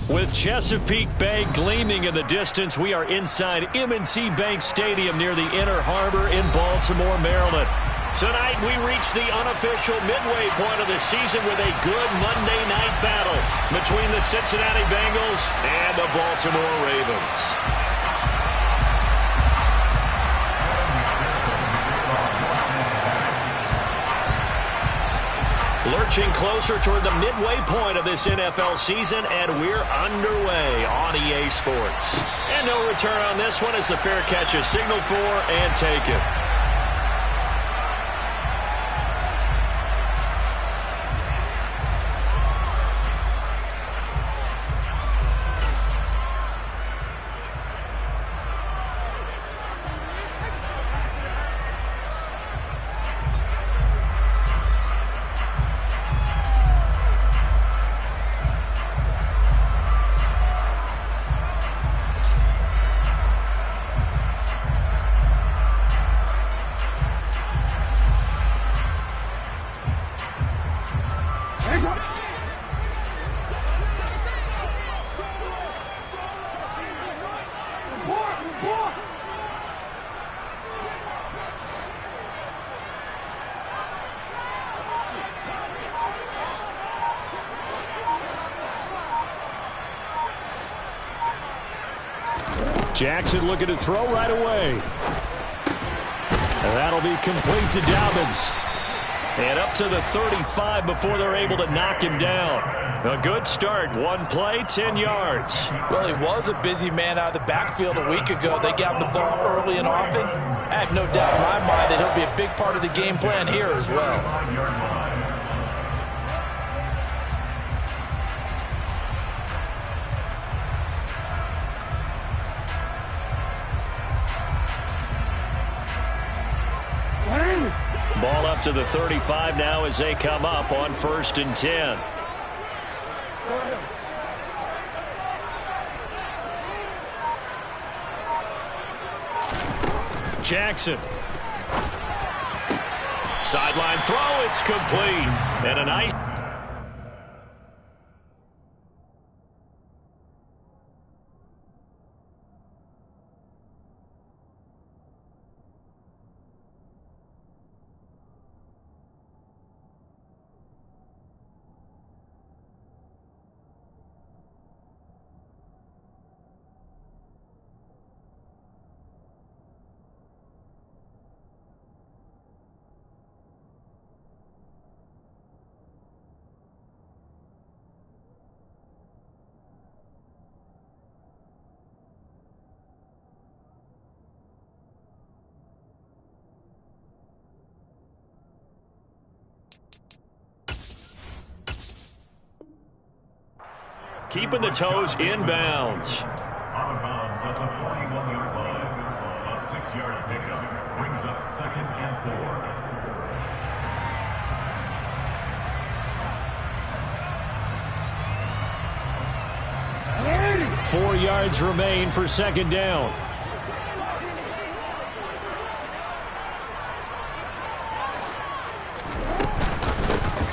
With Chesapeake Bay gleaming in the distance, we are inside M&T Bank Stadium near the Inner Harbor in Baltimore, Maryland. Tonight, we reach the unofficial midway point of the season with a good Monday night battle between the Cincinnati Bengals and the Baltimore Ravens. Lurching closer toward the midway point of this NFL season, and we're underway on EA Sports. And no return on this one as the fair catch is signaled for and taken. Jackson looking to throw right away. And that'll be complete to Dobbins. And up to the 35 before they're able to knock him down. A good start. One play, 10 yards. Well, he was a busy man out of the backfield a week ago. They got him the ball early and often. I have no doubt in my mind that he'll be a big part of the game plan here as well. Ball up to the 35 now as they come up on 1st and 10. Jackson. Sideline throw, it's complete. And a nice... Keeping the toes inbounds. Out of bounds at the 41-yard line. A 6-yard pickup brings up 2nd and 4. 4 yards remain for 2nd down.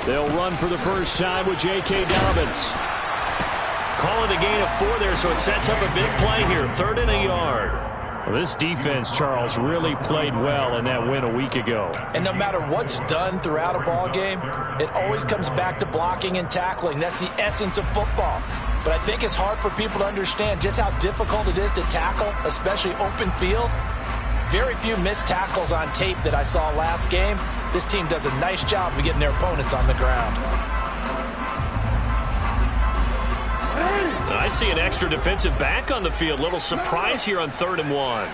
They'll run for the first time with J.K. Dobbins. Calling a gain of 4 there, so it sets up a big play here. 3rd and a yard. Well, this defense, Charles, really played well in that win a week ago. And no matter what's done throughout a ball game, it always comes back to blocking and tackling. That's the essence of football. But I think it's hard for people to understand just how difficult it is to tackle, especially open field. Very few missed tackles on tape that I saw last game. This team does a nice job of getting their opponents on the ground. I see an extra defensive back on the field. Little surprise here on 3rd and 1.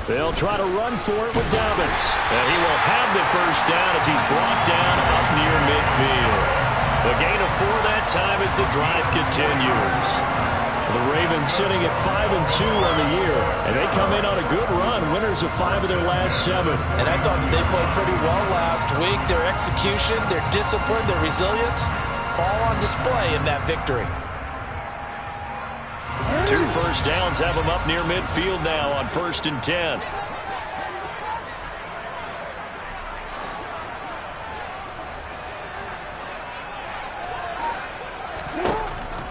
They'll try to run for it with Dobbins. And he will have the first down as he's brought down up near midfield. A gain of 4 that time as the drive continues. The Ravens sitting at 5-2 on the year, and they come in on a good run, winners of 5 of their last 7. And I thought that they played pretty well last week. Their execution, their discipline, their resilience, all on display in that victory. 2 first downs have him up near midfield now on 1st and 10.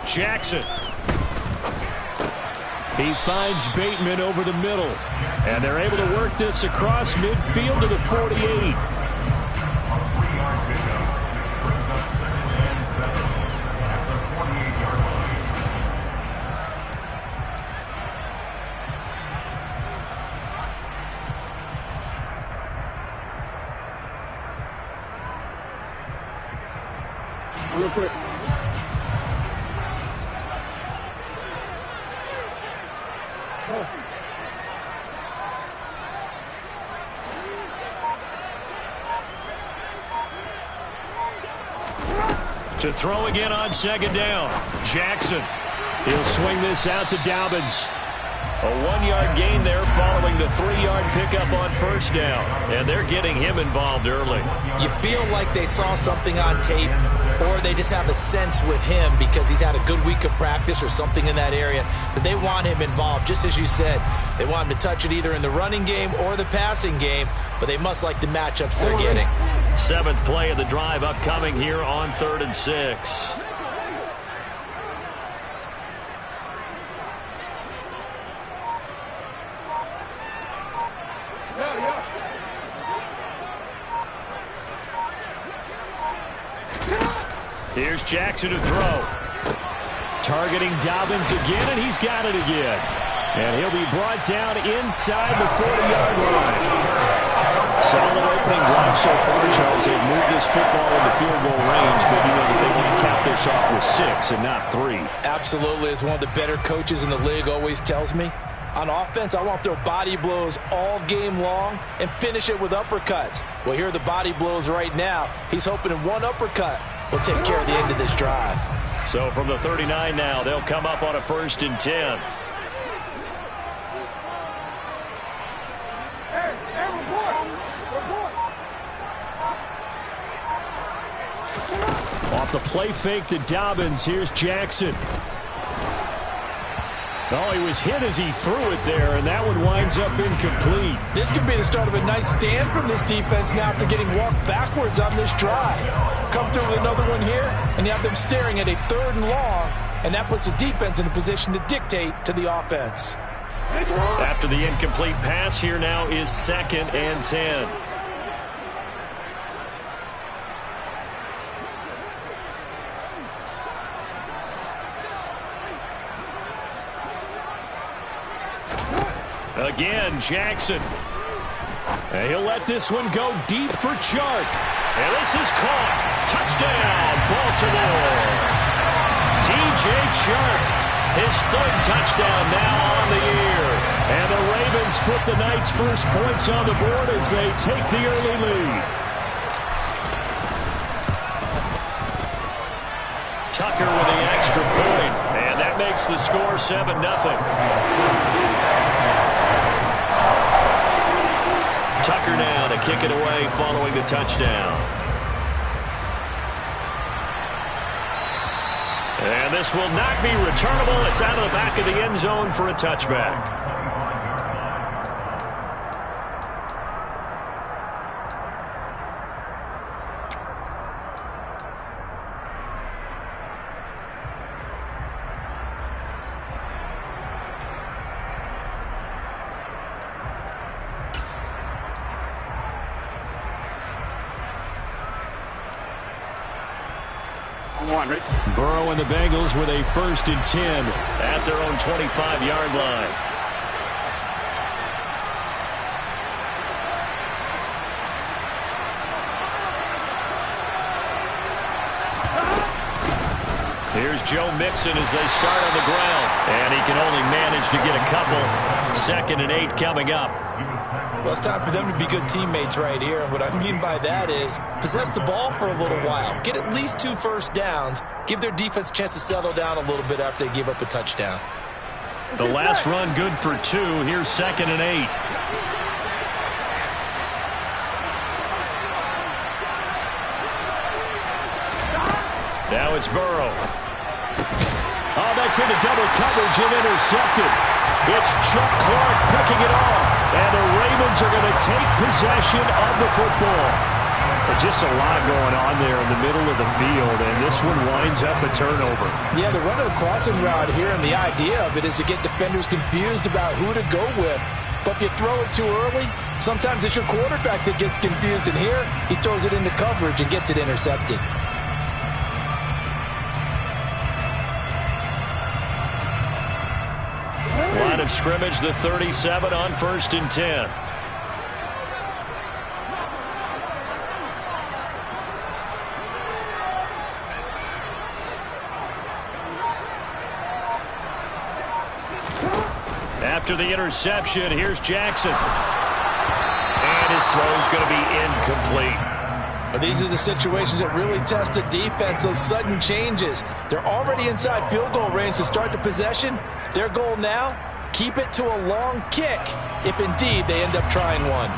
Jackson. He finds Bateman over the middle. And they're able to work this across midfield to the 48. A 3-yard pickup brings up 2nd and 7 at the 48-yard line. Real quick. To throw again on 2nd down. Jackson. He'll swing this out to Dobbins. A 1-yard gain there following the 3-yard pickup on 1st down. And they're getting him involved early. You feel like they saw something on tape, or they just have a sense with him because he's had a good week of practice or something in that area that they want him involved. Just as you said, they want him to touch it either in the running game or the passing game, but they must like the matchups they're getting. 7th play of the drive upcoming here on 3rd and 6. Here's Jackson to throw. Targeting Dobbins again, and he's got it again. And he'll be brought down inside the 40-yard line. Solid opening drive so far, Charles. They've moved this football into field goal range, but you know that they want to cap this off with 6 and not 3. Absolutely. As one of the better coaches in the league always tells me, on offense, I want to throw body blows all game long and finish it with uppercuts. Well, here are the body blows right now. He's hoping in one uppercut will take care of the end of this drive. So from the 39 now, they'll come up on a 1st and 10. Off the play fake to Dobbins. Here's Jackson. Oh, he was hit as he threw it there, and that one winds up incomplete. This could be the start of a nice stand from this defense now after getting walked backwards on this drive. Come through with another one here, and you have them staring at a 3rd and long, and that puts the defense in a position to dictate to the offense. After the incomplete pass, here now is 2nd and 10. Again, Jackson. And he'll let this one go deep for Chark. And this is caught. Touchdown, Baltimore. DJ Chark, his 3rd touchdown now on the year. And the Ravens put the Knights' first points on the board as they take the early lead. Tucker with the extra point. And that makes the score 7-0. Tucker now to kick it away following the touchdown. And this will not be returnable. It's out of the back of the end zone for a touchback. Burrow and the Bengals with a 1st and 10 at their own 25-yard line. Here's Joe Mixon as they start on the ground. And he can only manage to get a couple. 2nd and 8 coming up. Well, it's time for them to be good teammates right here. And what I mean by that is possess the ball for a little while. Get at least 2 first downs. Give their defense a chance to settle down a little bit after they give up a touchdown. The last run good for 2. Here's 2nd and 8. Now it's Burrow. Oh, they gets into double coverage and intercepted. It's Chuck Clark picking it off. And the Ravens are going to take possession of the football. But just a lot going on there in the middle of the field, and this one winds up a turnover. Yeah, they're running a crossing route here, and the idea of it is to get defenders confused about who to go with. But if you throw it too early, sometimes it's your quarterback that gets confused, and here he throws it into coverage and gets it intercepted. Line of scrimmage, the 37 on 1st and 10. After the interception, here's Jackson. And his throw's going to be incomplete. These are the situations that really test the defense, those sudden changes. They're already inside field goal range to start the possession. Their goal now, keep it to a long kick, if indeed they end up trying one.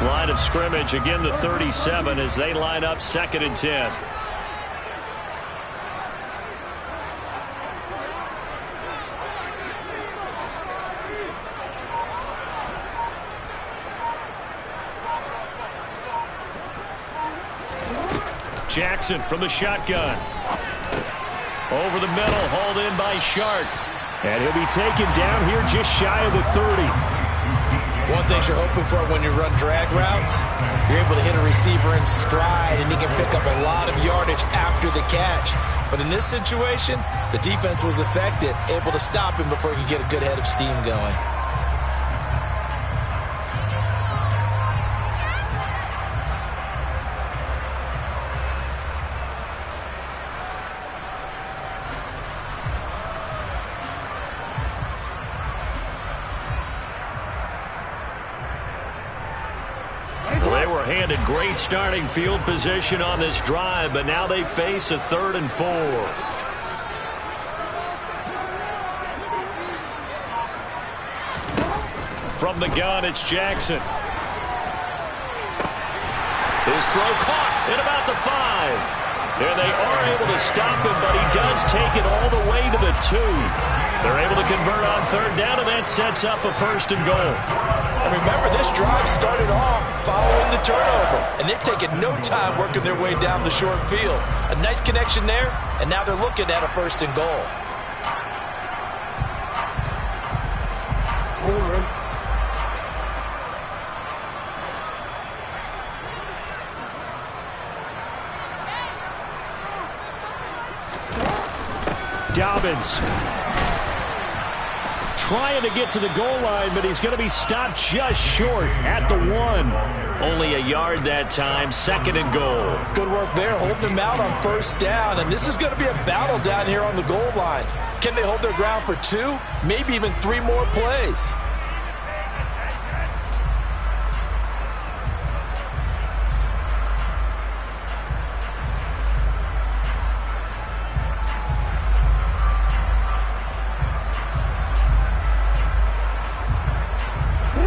Line of scrimmage, again the 37 as they line up 2nd and 10. Jackson from the shotgun. Over the middle, hauled in by Shark. And he'll be taken down here just shy of the 30. One thing you're hoping for when you run drag routes, you're able to hit a receiver in stride, and he can pick up a lot of yardage after the catch. But in this situation, the defense was effective, able to stop him before he could get a good head of steam going. Handed great starting field position on this drive, but now they face a 3rd and 4. From the gun, it's Jackson. His throw caught at about the 5. And they are able to stop him, but he does take it all the way to the 2. They're able to convert on 3rd down, and that sets up a 1st and goal. And remember, this drive started off following the turnover, and they've taken no time working their way down the short field. A nice connection there, and now they're looking at a 1st and goal. Dobbins trying to get to the goal line, but he's going to be stopped just short at the 1. Only a yard that time, 2nd and goal. Good work there, holding him out on 1st down, and this is going to be a battle down here on the goal line. Can they hold their ground for 2, maybe even 3 more plays?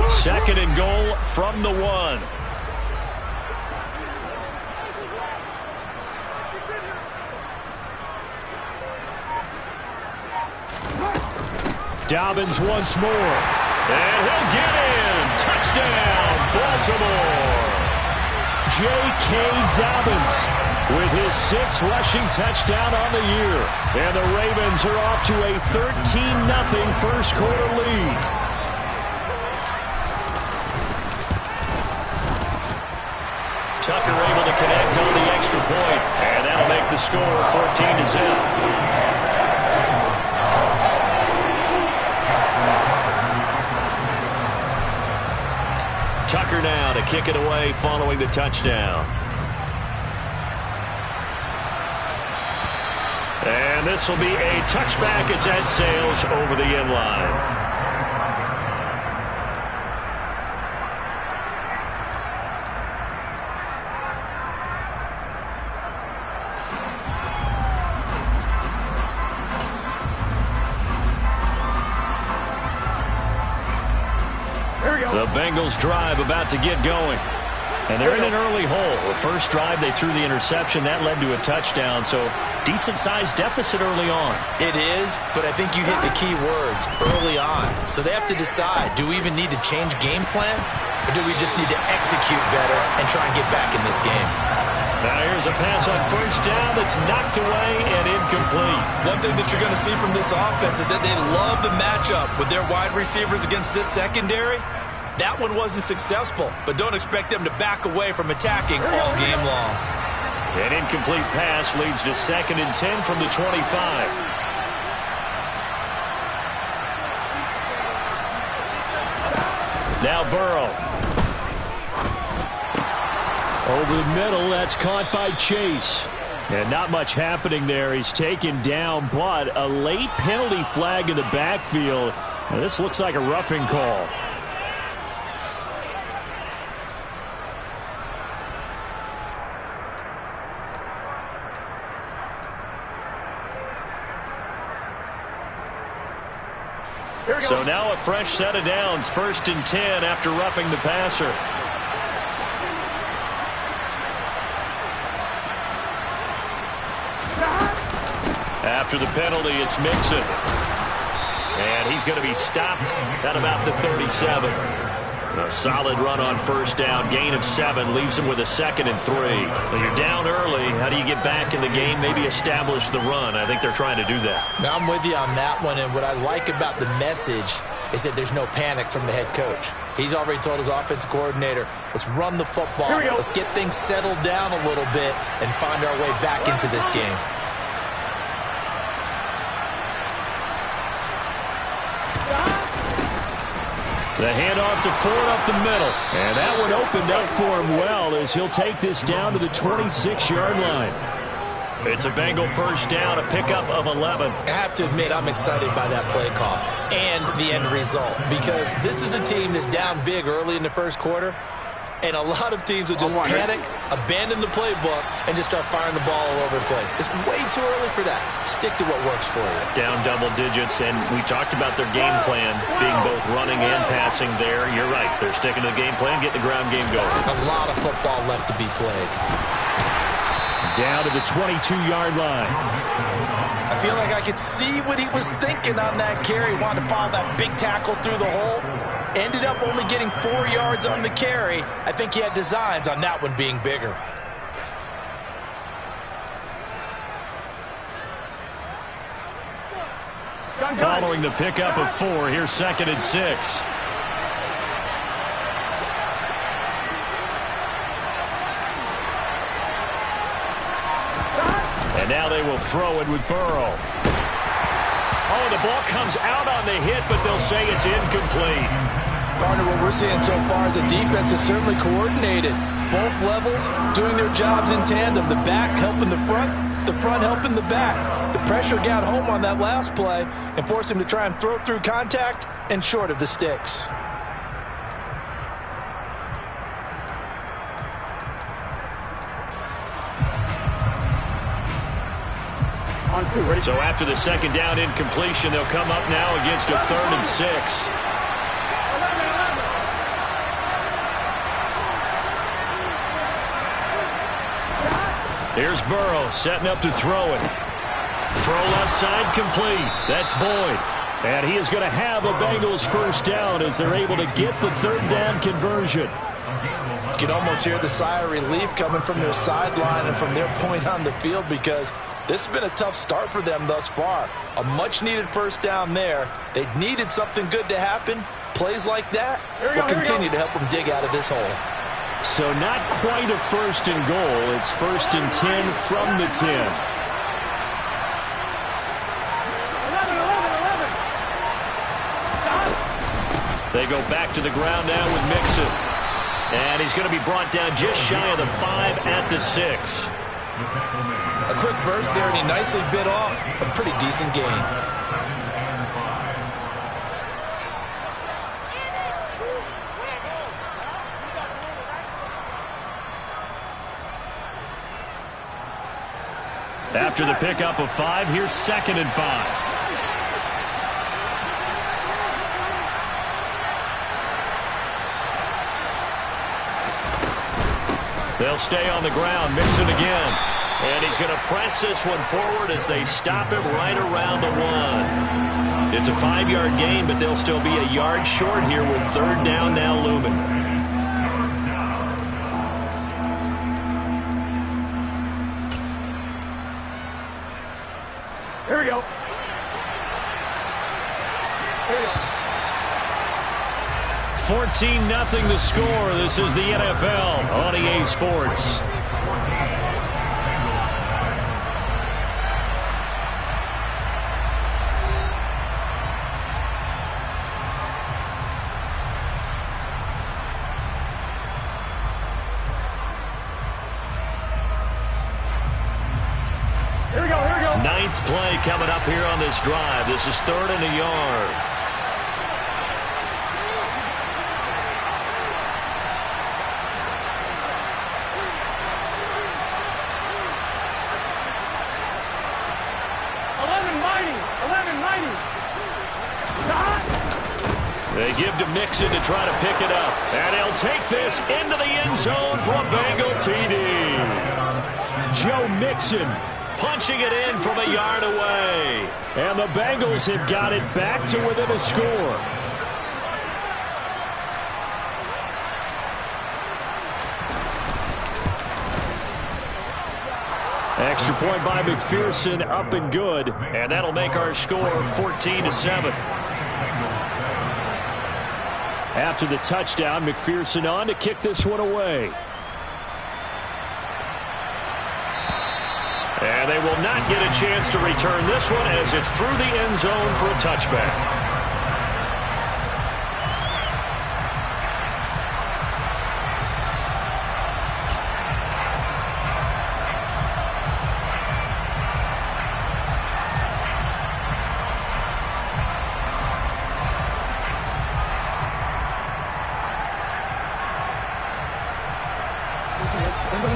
Second and goal from the 1. Dobbins once more. And he'll get in. Touchdown, Baltimore. J.K. Dobbins with his 6th rushing touchdown on the year. And the Ravens are off to a 13-0 first quarter lead. Tucker able to connect on the extra point, and that'll make the score 14-0. Tucker now to kick it away following the touchdown. And this will be a touchback as that sails over the end line. The Bengals drive about to get going. And they're in an early hole. The first drive, they threw the interception. That led to a touchdown, so decent-sized deficit early on. It is, but I think you hit the key words, early on. So they have to decide, do we even need to change game plan, or do we just need to execute better and try and get back in this game? Now here's a pass on first down that's knocked away and incomplete. One thing that you're going to see from this offense is that they love the matchup with their wide receivers against this secondary. That one wasn't successful, but don't expect them to back away from attacking all game long. An incomplete pass leads to 2nd and 10 from the 25. Now Burrow. Over the middle, that's caught by Chase. And not much happening there. He's taken down, but a late penalty flag in the backfield. Now, this looks like a roughing call. So now a fresh set of downs, 1st and 10 after roughing the passer. After the penalty, it's Mixon. And he's going to be stopped at about the 37. A solid run on first down. Gain of 7 leaves him with a 2nd and 3. So you're down early. How do you get back in the game? Maybe establish the run. I think they're trying to do that. Now, I'm with you on that one. And what I like about the message is that there's no panic from the head coach. He's already told his offensive coordinator, let's run the football. Let's get things settled down a little bit and find our way back into this game. The handoff to Ford up the middle. And that one opened up for him well as he'll take this down to the 26-yard line. It's a Bengal first down, a pickup of 11. I have to admit, I'm excited by that play call and the end result, because this is a team that's down big early in the first quarter, and a lot of teams will just panic, abandon the playbook, and just start firing the ball all over the place. It's way too early for that. Stick to what works for you. Down double digits, and we talked about their game plan being both running and passing there. You're right. They're sticking to the game plan, getting the ground game going. A lot of football left to be played. Down to the 22-yard line. I feel like I could see what he was thinking on that carry. Wanted to follow that big tackle through the hole. Ended up only getting 4 yards on the carry. I think he had designs on that one being bigger. Following the pickup of 4, here's 2nd and 6. And now they will throw it with Burrow. Oh, the ball comes out on the hit, but they'll say it's incomplete. Partner, what we're seeing so far as a defense is certainly coordinated. Both levels doing their jobs in tandem. The back helping the front helping the back. The pressure got home on that last play and forced him to try and throw through contact and short of the sticks. So after the second down incompletion, they'll come up now against a 3rd and 6. Here's Burrow setting up to throw it. Throw left side complete. That's Boyd. And he is going to have a Bengals first down as they're able to get the 3rd down conversion. You can almost hear the sigh of relief coming from their sideline and from their point on the field, because this has been a tough start for them thus far. A much-needed first down there. They needed something good to happen. Plays like that will continue to help them dig out of this hole. So not quite a 1st and goal. It's 1st and 10 from the 10. They go back to the ground now with Mixon. And he's going to be brought down just shy of the 5 at the 6. A quick burst there, and he nicely bit off a pretty decent gain. After the pickup of 5, here's 2nd and 5. They'll stay on the ground. Mixon again. And he's going to press this one forward as they stop him right around the 1. It's a 5-yard gain, but they'll still be a yard short here with third down now looming. Here we go. 14-0 the score. This is the NFL on EA Sports. Here we go. Ninth play coming up here on this drive. This is 3rd and a yard. They give to Mixon to try to pick it up. And he'll take this into the end zone for a Bengal TD. Joe Mixon punching it in from a yard away. And the Bengals have got it back to within a score. Extra point by McPherson, up and good. And that'll make our score 14-7. After the touchdown, McPherson on to kick this one away. And they will not get a chance to return this one as it's through the end zone for a touchback.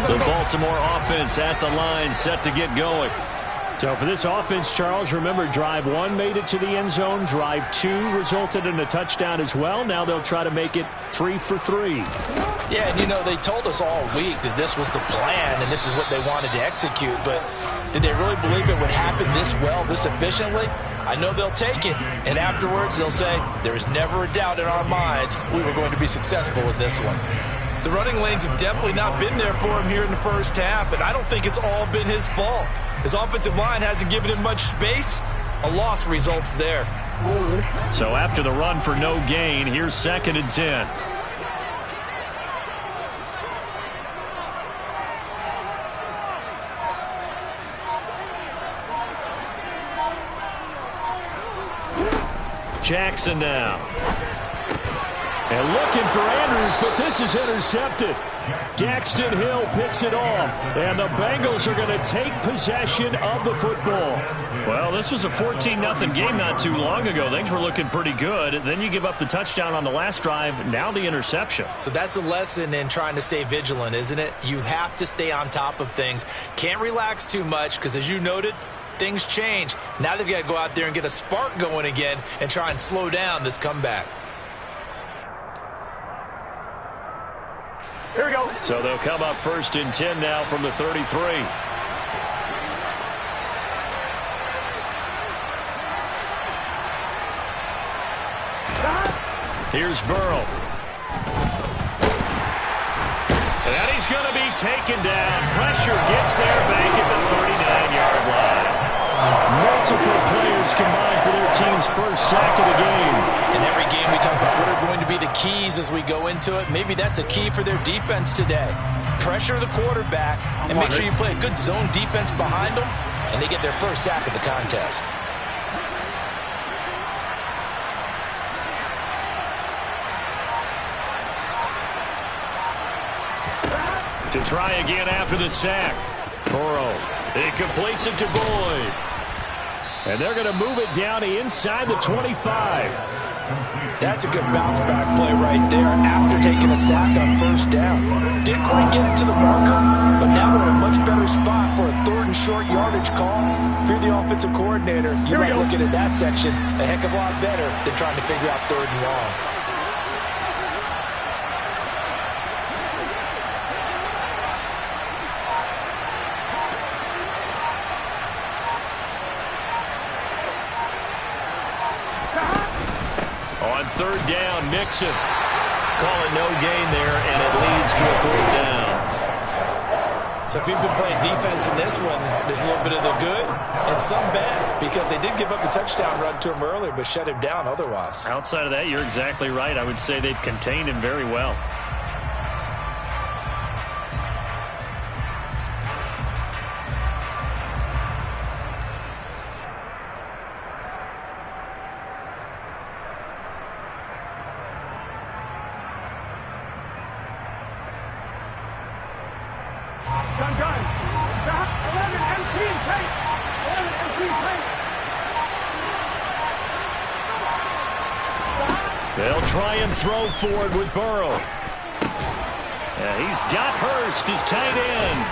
The Baltimore offense at the line, set to get going. So for this offense, Charles, remember drive 1 made it to the end zone. Drive 2 resulted in a touchdown as well. Now they'll try to make it 3 for 3. Yeah, and you know, they told us all week that this was the plan and this is what they wanted to execute. But did they really believe it would happen this well, this efficiently? I know they'll take it. And afterwards, they'll say, there was never a doubt in our minds we were going to be successful with this one. The running lanes have definitely not been there for him here in the first half, and I don't think it's all been his fault. His offensive line hasn't given him much space. A loss results there. So after the run for no gain, here's 2nd and 10. Jackson now. And looking for Andrews, but this is intercepted. Daxton Hill picks it off, and the Bengals are going to take possession of the football. Well, this was a 14-0 game not too long ago. Things were looking pretty good. Then you give up the touchdown on the last drive, now the interception. So that's a lesson in trying to stay vigilant, isn't it? You have to stay on top of things. Can't relax too much because, as you noted, things change. Now they've got to go out there and get a spark going again and try and slow down this comeback. Here we go. So they'll come up 1st and 10 now from the 33. Here's Burrow. And he's going to be taken down. Pressure gets there back at the 39-yard line. Multiple players combined for their team's first sack of the game. In every game we talk about what are going to be the keys as we go into it. Maybe that's a key for their defense today. Pressure the quarterback and make sure you play a good zone defense behind them, and they get their first sack of the contest. To try again after the sack. Burrow. He completes it to Boyd. And they're going to move it down to inside the 25. That's a good bounce-back play right there after taking a sack on 1st down. Didn't quite get it to the marker, but now they're in a much better spot for a 3rd and short yardage call. If you're the offensive coordinator, you might look at that section a heck of a lot better than trying to figure out 3rd and long. third down. Mixon. Call it no gain there, and it leads to a fourth down. So if you've been playing defense in this one, there's a little bit of the good and some bad, because they did give up the touchdown run to him earlier, but shut him down otherwise. Outside of that, you're exactly right. I would say they've contained him very well. They'll try and throw forward with Burrow. He's got Hurst, his tight end.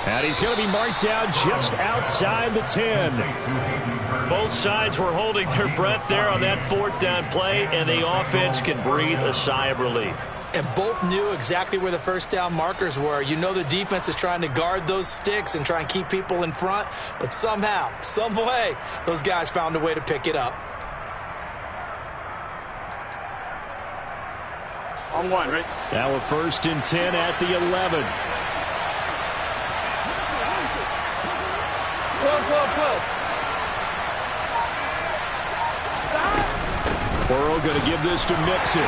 And he's going to be marked down just outside the 10. Both sides were holding their breath there on that fourth down play, and the offense can breathe a sigh of relief. And both knew exactly where the first down markers were. You know the defense is trying to guard those sticks and try and keep people in front, but somehow, some way, those guys found a way to pick it up. On one, right? Now a 1st and 10 at the 11. Close. Burrow going to give this to Mixon.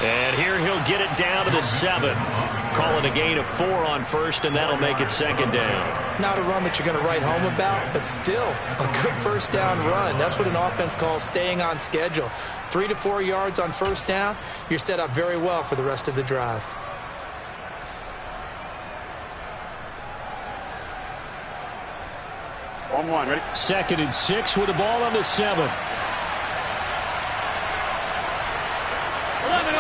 And here he'll get it down to the 7. Call it a gain of 4 on first, and that'll make it 2nd down. Not a run that you're going to write home about, but still a good first down run. That's what an offense calls staying on schedule. 3 to 4 yards on first down, you're set up very well for the rest of the drive. On one, ready? 2nd and 6 with the ball on the 7. 11.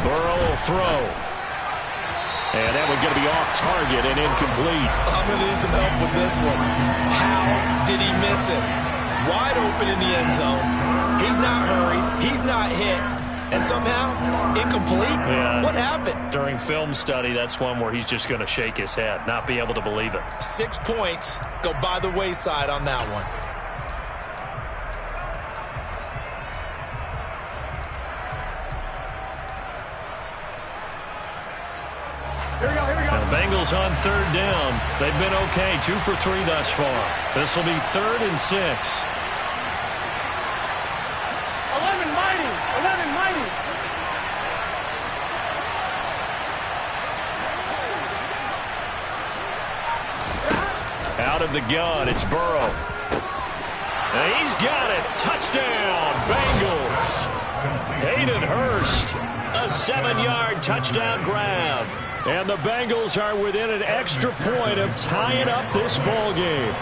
Burrow will throw. And that one's going to be off target and incomplete. I'm going to need some help with this one. How did he miss it? Wide open in the end zone. He's not hurried. He's not hit. And somehow, incomplete? Yeah. What happened? During film study, that's one where he's just going to shake his head, not be able to believe it. 6 points go by the wayside on that one. Now, the Bengals on 3rd down. They've been okay, 2 for 3 thus far. This will be 3rd and 6. 11 mighty. Out of the gun, it's Burrow. And he's got it. Touchdown, Bengals. Hayden Hurst, a 7-yard touchdown grab. And the Bengals are within an extra point of tying up this ball game.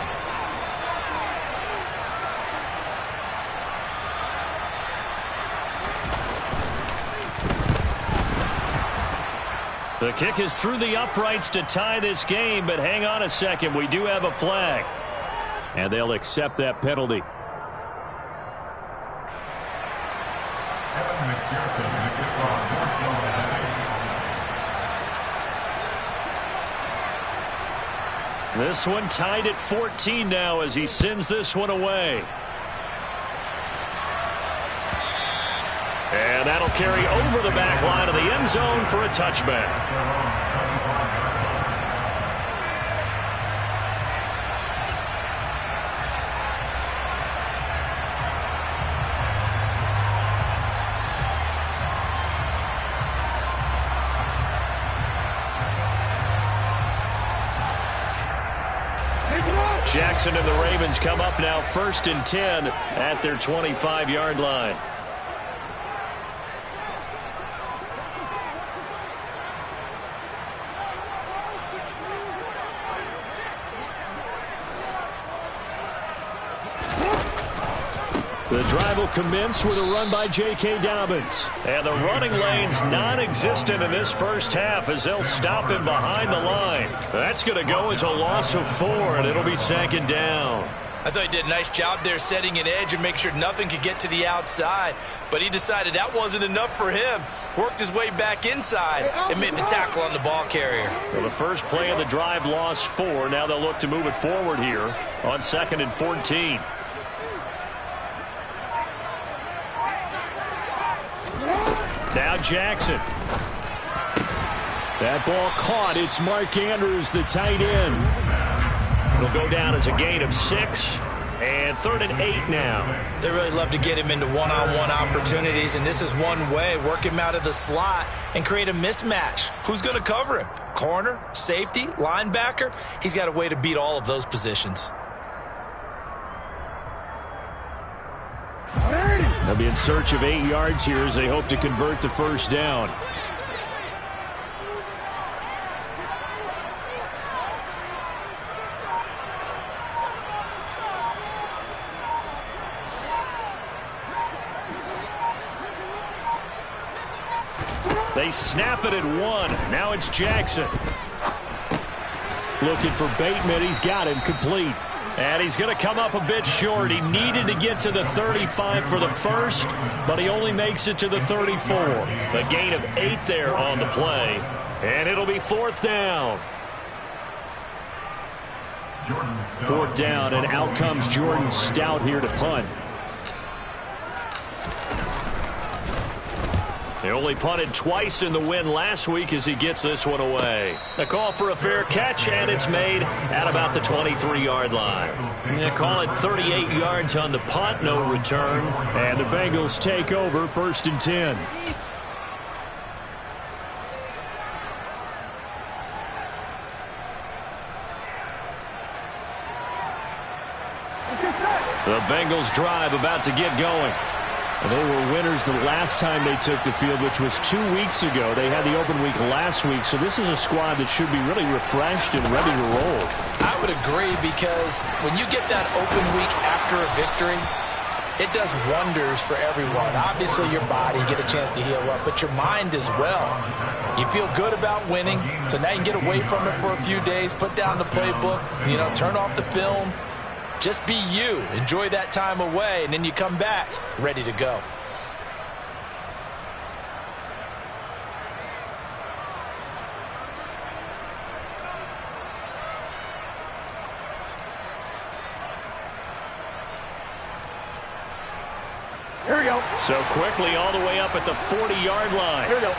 The kick is through the uprights to tie this game, but hang on a second. We do have a flag. And they'll accept that penalty. This one tied at 14 now as he sends this one away. And that'll carry over the back line of the end zone for a touchback. Jackson and the Ravens come up now 1st and 10 at their 25-yard line. The drive will commence with a run by J.K. Dobbins. And the running lane's non-existent in this first half as they'll stop him behind the line. That's going to go as a loss of 4, and it'll be 2nd down. I thought he did a nice job there setting an edge and make sure nothing could get to the outside. But he decided that wasn't enough for him. Worked his way back inside and made the tackle on the ball carrier. Well, the first play of the drive lost 4. Now they'll look to move it forward here on 2nd and 14. Now Jackson. That ball caught. It's Mark Andrews, the tight end. It'll go down as a gain of 6. And 3rd and 8 now. They really love to get him into one-on-one opportunities, and this is one way. Work him out of the slot and create a mismatch. Who's going to cover him? Corner, safety, linebacker? He's got a way to beat all of those positions. They'll be in search of 8 yards here as they hope to convert the first down. They snap it at 1. Now it's Jackson. Looking for Bateman. He's got him complete. And he's going to come up a bit short. He needed to get to the 35 for the first, but he only makes it to the 34. A gain of 8 there on the play. And it'll be 4th down. 4th down, and out comes Jordan Stout here to punt. They only punted twice in the win last week as he gets this one away. A call for a fair catch, and it's made at about the 23-yard line. They call it 38 yards on the punt, no return. And the Bengals take over 1st and 10. The Bengals drive about to get going. They were winners the last time they took the field, which was 2 weeks ago. They had the open week last week, so this is a squad that should be really refreshed and ready to roll. I would agree, because when you get that open week after a victory, it does wonders for everyone. Obviously, your body, get a chance to heal up, but your mind as well. You feel good about winning, so now you can get away from it for a few days, put down the playbook, turn off the film. Just be you. Enjoy that time away, and then you come back ready to go. Here we go. So quickly all the way up at the 40-yard line. Here we go.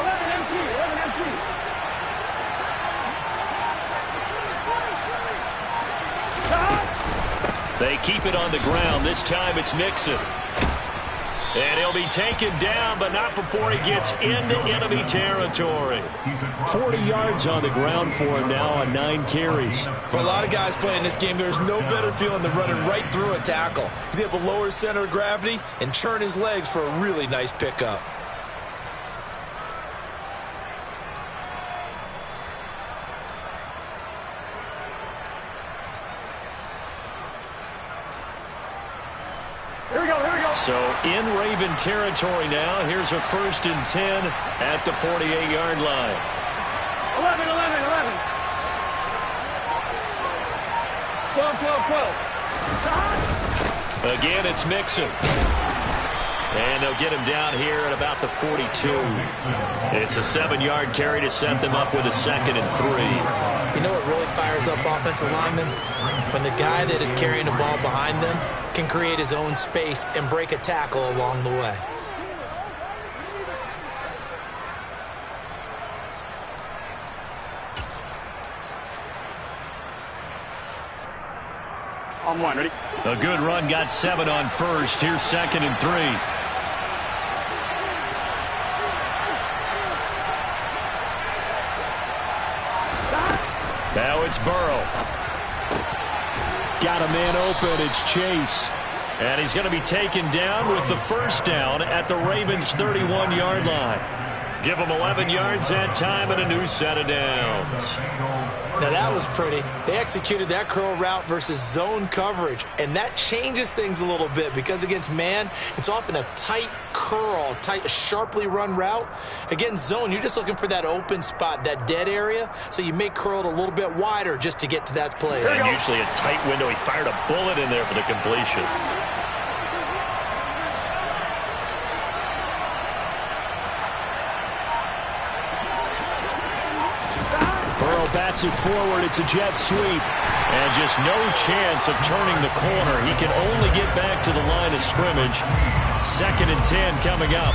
11 empty. 11 empty. They keep it on the ground. This time it's Nixon. And he'll be taken down, but not before he gets into enemy territory. 40 yards on the ground for him now on 9 carries. For a lot of guys playing this game, there's no better feeling than running right through a tackle. He's able to lower his center of gravity and churn his legs for a really nice pickup. So in Raven territory now. Here's a 1st and 10 at the 48-yard line. 11, 11, 11. 12, 12, 12. Again, it's Mixon. And they'll get him down here at about the 42. It's a 7-yard carry to set them up with a 2nd and 3. You know what really fires up offensive linemen? When the guy that is carrying the ball behind them can create his own space and break a tackle along the way. On 1, ready? A good run, got 7 on first. Here's 2nd and 3. Now it's Burrow. Got a man open. It's Chase. And he's going to be taken down with the first down at the Ravens' 31-yard line. Give them 11 yards that time and a new set of downs. Now that was pretty. They executed that curl route versus zone coverage, and that changes things a little bit because against man, it's often a tight curl, tight, sharply run route. Against zone, you're just looking for that open spot, that dead area, so you may curl it a little bit wider just to get to that place. And usually a tight window. He fired a bullet in there for the completion. Burrow bats it forward. It's a jet sweep. And just no chance of turning the corner. He can only get back to the line of scrimmage. 2nd and 10 coming up.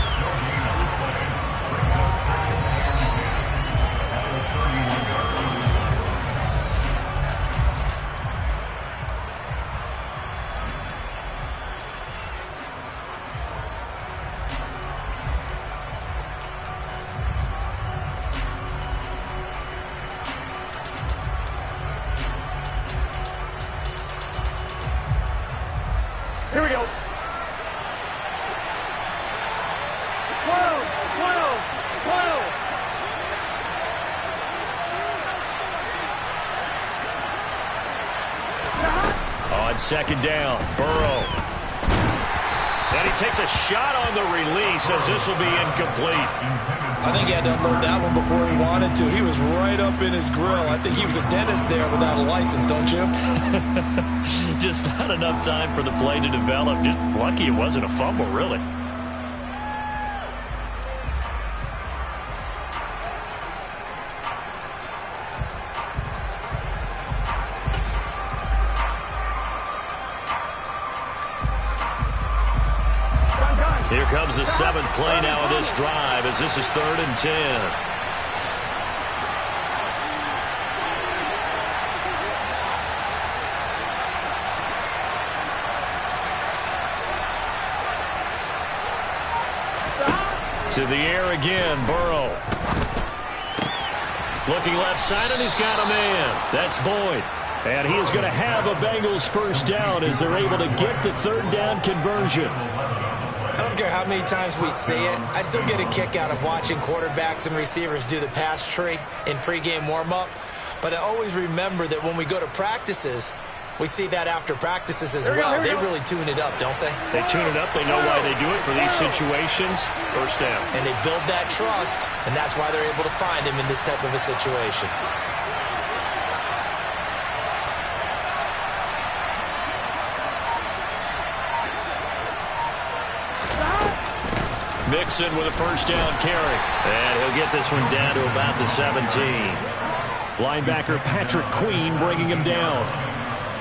Here we go. 12, 12, 12. On 2nd down, Burrow. And he takes a shot on the release as this will be incomplete. I think he had to unload that one before he wanted to. He was right up in his grill. I think he was a dentist there without a license, don't you? Just not enough time for the play to develop. Just lucky it wasn't a fumble, really. Here comes the 7th play now of this drive as this is 3rd and 10. To the air again, Burrow. Looking left side, and he's got a man. That's Boyd. And he is going to have a Bengals 1st down as they're able to get the 3rd down conversion. I don't care how many times we see it. I still get a kick out of watching quarterbacks and receivers do the pass tree in pregame warm-up. But I always remember that when we go to practices, we see that after practices as well. They really tune it up, don't they? They tune it up. They know why they do it for these situations. 1st down. And they build that trust, and that's why they're able to find him in this type of a situation. Mixon with a 1st down carry. And he'll get this one down to about the 17. Linebacker Patrick Queen bringing him down.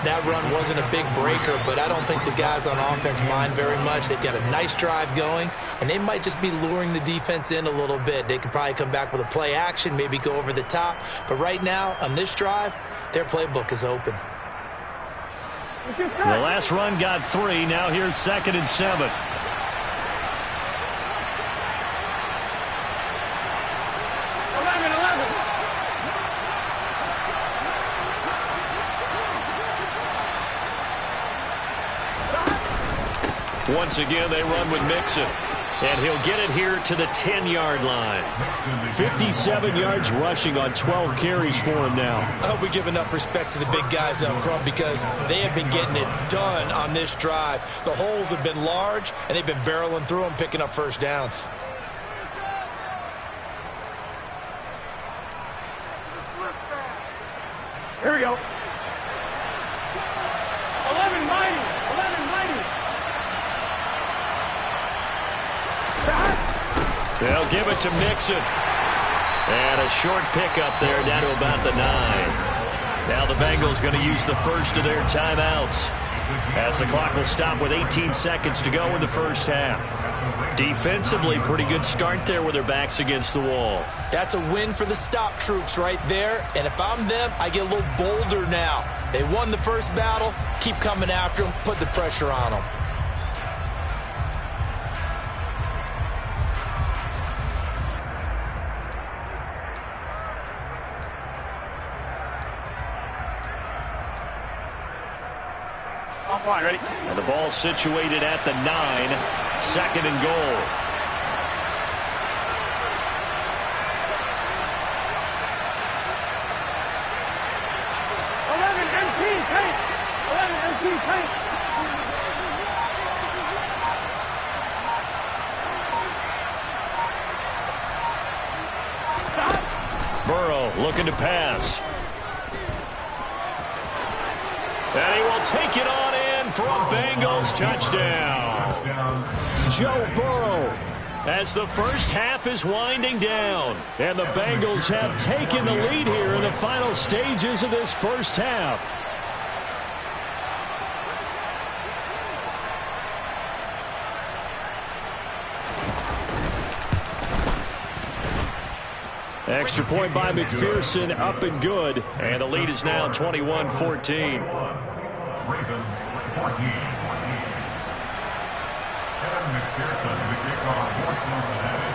That run wasn't a big breaker, but I don't think the guys on offense mind very much. They've got a nice drive going, and they might just be luring the defense in a little bit. They could probably come back with a play action, maybe go over the top. But right now, on this drive, their playbook is open. The last run got 3. Now here's 2nd and 7. Once again, they run with Mixon. And he'll get it here to the 10-yard line. 57 yards rushing on 12 carries for him now. I hope we give enough respect to the big guys up front because they have been getting it done on this drive. The holes have been large, and they've been barreling through them, picking up 1st downs. Here we go. 11 mighty. 11 mighty. They'll give it to Mixon. And a short pickup there down to about the 9. Now the Bengals going to use the first of their timeouts as the clock will stop with 18 seconds to go in the 1st half. Defensively, pretty good start there with their backs against the wall. That's a win for the stop troops right there. And if I'm them, I get a little bolder now. They won the first battle. Keep coming after them. Put the pressure on them. Line, ready? And the ball situated at the 9. 2nd and goal. Burrow looking to pass. And he will take it on in for a Bengals touchdown. Joe Burrow, as the first half is winding down. And the Bengals have taken the lead here in the final stages of this first half. Extra point by McPherson, up and good. And the lead is now 21-14. Ravens 14. Kevin McPherson, the kickoff,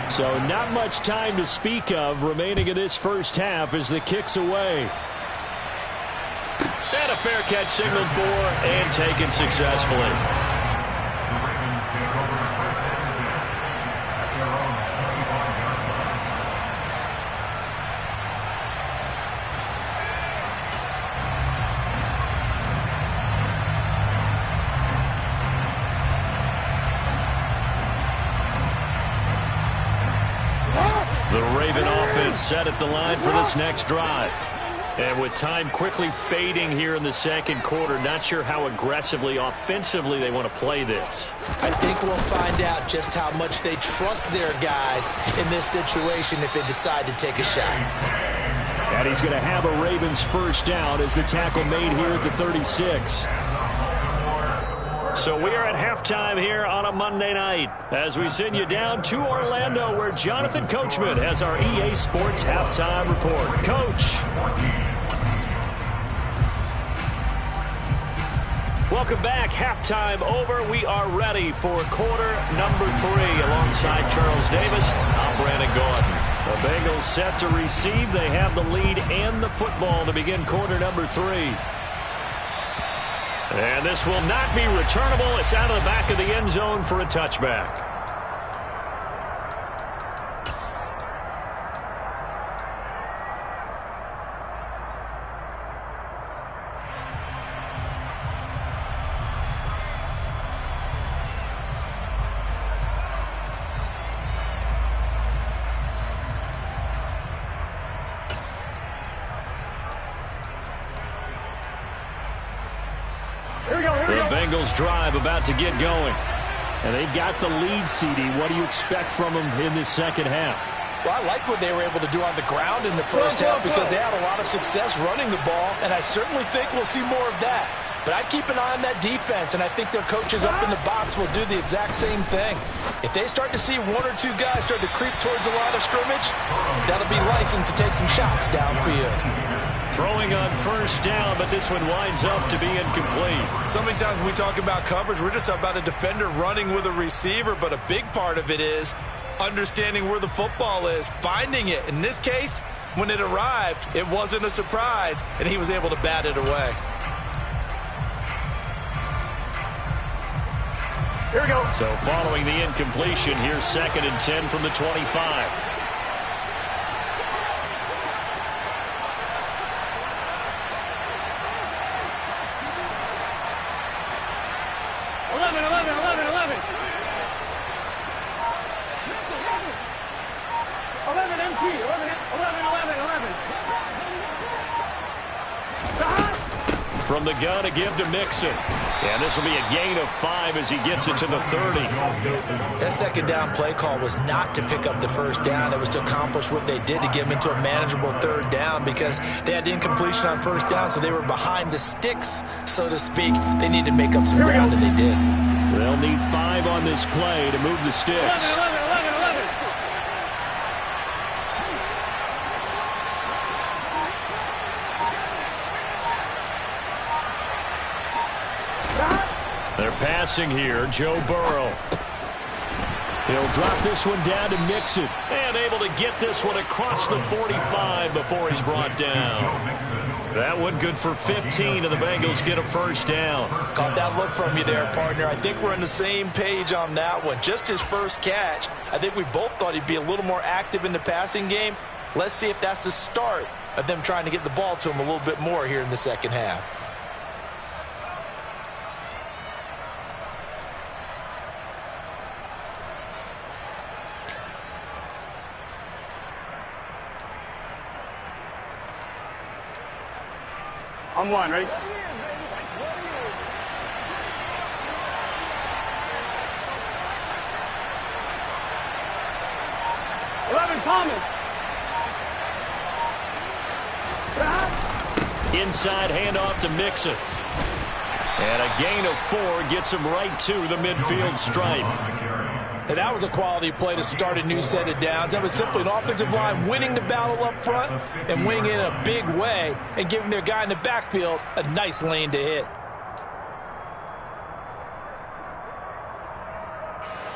forces. So not much time to speak of remaining in this first half as the kick's away. And a fair catch signaled for and taken successfully. The Ravens take over the first and 10 at their own 25-yard line. The Raven offense set at the line for this next drive. And with time quickly fading here in the second quarter, not sure how aggressively, offensively they want to play this. I think we'll find out just how much they trust their guys in this situation if they decide to take a shot. And he's going to have a Ravens first down as the tackle made here at the 36. So we are at halftime here on a Monday night as we send you down to Orlando where Jonathan Coachman has our EA Sports halftime report. Coach. Welcome back. Halftime over. We are ready for quarter number 3 alongside Charles Davis. I'm Brandon Gordon. The Bengals set to receive. They have the lead and the football to begin quarter number 3. And this will not be returnable. It's out of the back of the end zone for a touchback. The Bengals drive about to get going. And they've got the lead, CD. What do you expect from them in this second half? Well, I like what they were able to do on the ground in the first half because they had a lot of success running the ball, and I certainly think we'll see more of that. But I'd keep an eye on that defense, and I think their coaches up in the box will do the exact same thing. If they start to see 1 or 2 guys start to creep towards the line of scrimmage, that'll be licensed to take some shots downfield. Throwing on first down, but this one winds up to be incomplete. So many times when we talk about coverage, we're just about a defender running with a receiver, but a big part of it is understanding where the football is, finding it. In this case, when it arrived, it wasn't a surprise, and he was able to bat it away. Here we go. So following the incompletion, here's 2nd and 10 from the 25. 11 MT, 11. From the gun to give to Mixon. And this will be a gain of 5 as he gets it to the 30. That second down play call was not to pick up the first down. It was to accomplish what they did to get them into a manageable 3rd down because they had incompletion on first down, so they were behind the sticks, so to speak. They needed to make up some ground, and they did. They'll need 5 on this play to move the sticks. 11. They're passing here. Joe Burrow. He'll drop this one down to Mixon. And able to get this one across the 45 before he's brought down. That one good for 15, and the Bengals get a first down. Caught that look from you there, partner. I think we're on the same page on that one. Just his first catch, I think we both thought he'd be a little more active in the passing game. Let's see if that's the start of them trying to get the ball to him a little bit more here in the second half. I'm one, ready? Thomas. Inside handoff to Mixon. And a gain of 4 gets him right to the midfield stripe. And that was a quality play to start a new set of downs. That was simply an offensive line winning the battle up front and winning it in a big way and giving their guy in the backfield a nice lane to hit.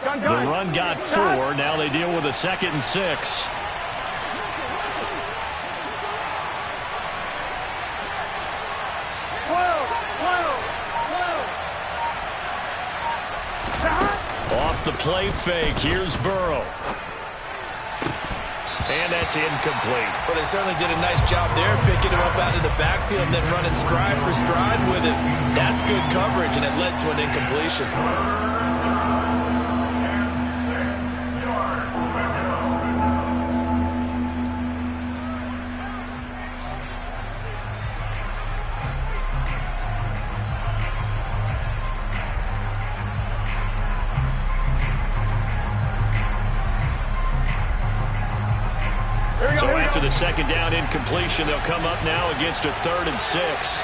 The run got 4. Now they deal with a 2nd and 6. Off the play fake. Here's Burrow. And that's incomplete. Well, they certainly did a nice job there, picking him up out of the backfield and then running stride for stride with him. That's good coverage, and it led to an incompletion. So after the 2nd down incompletion, they'll come up now against a 3rd and 6.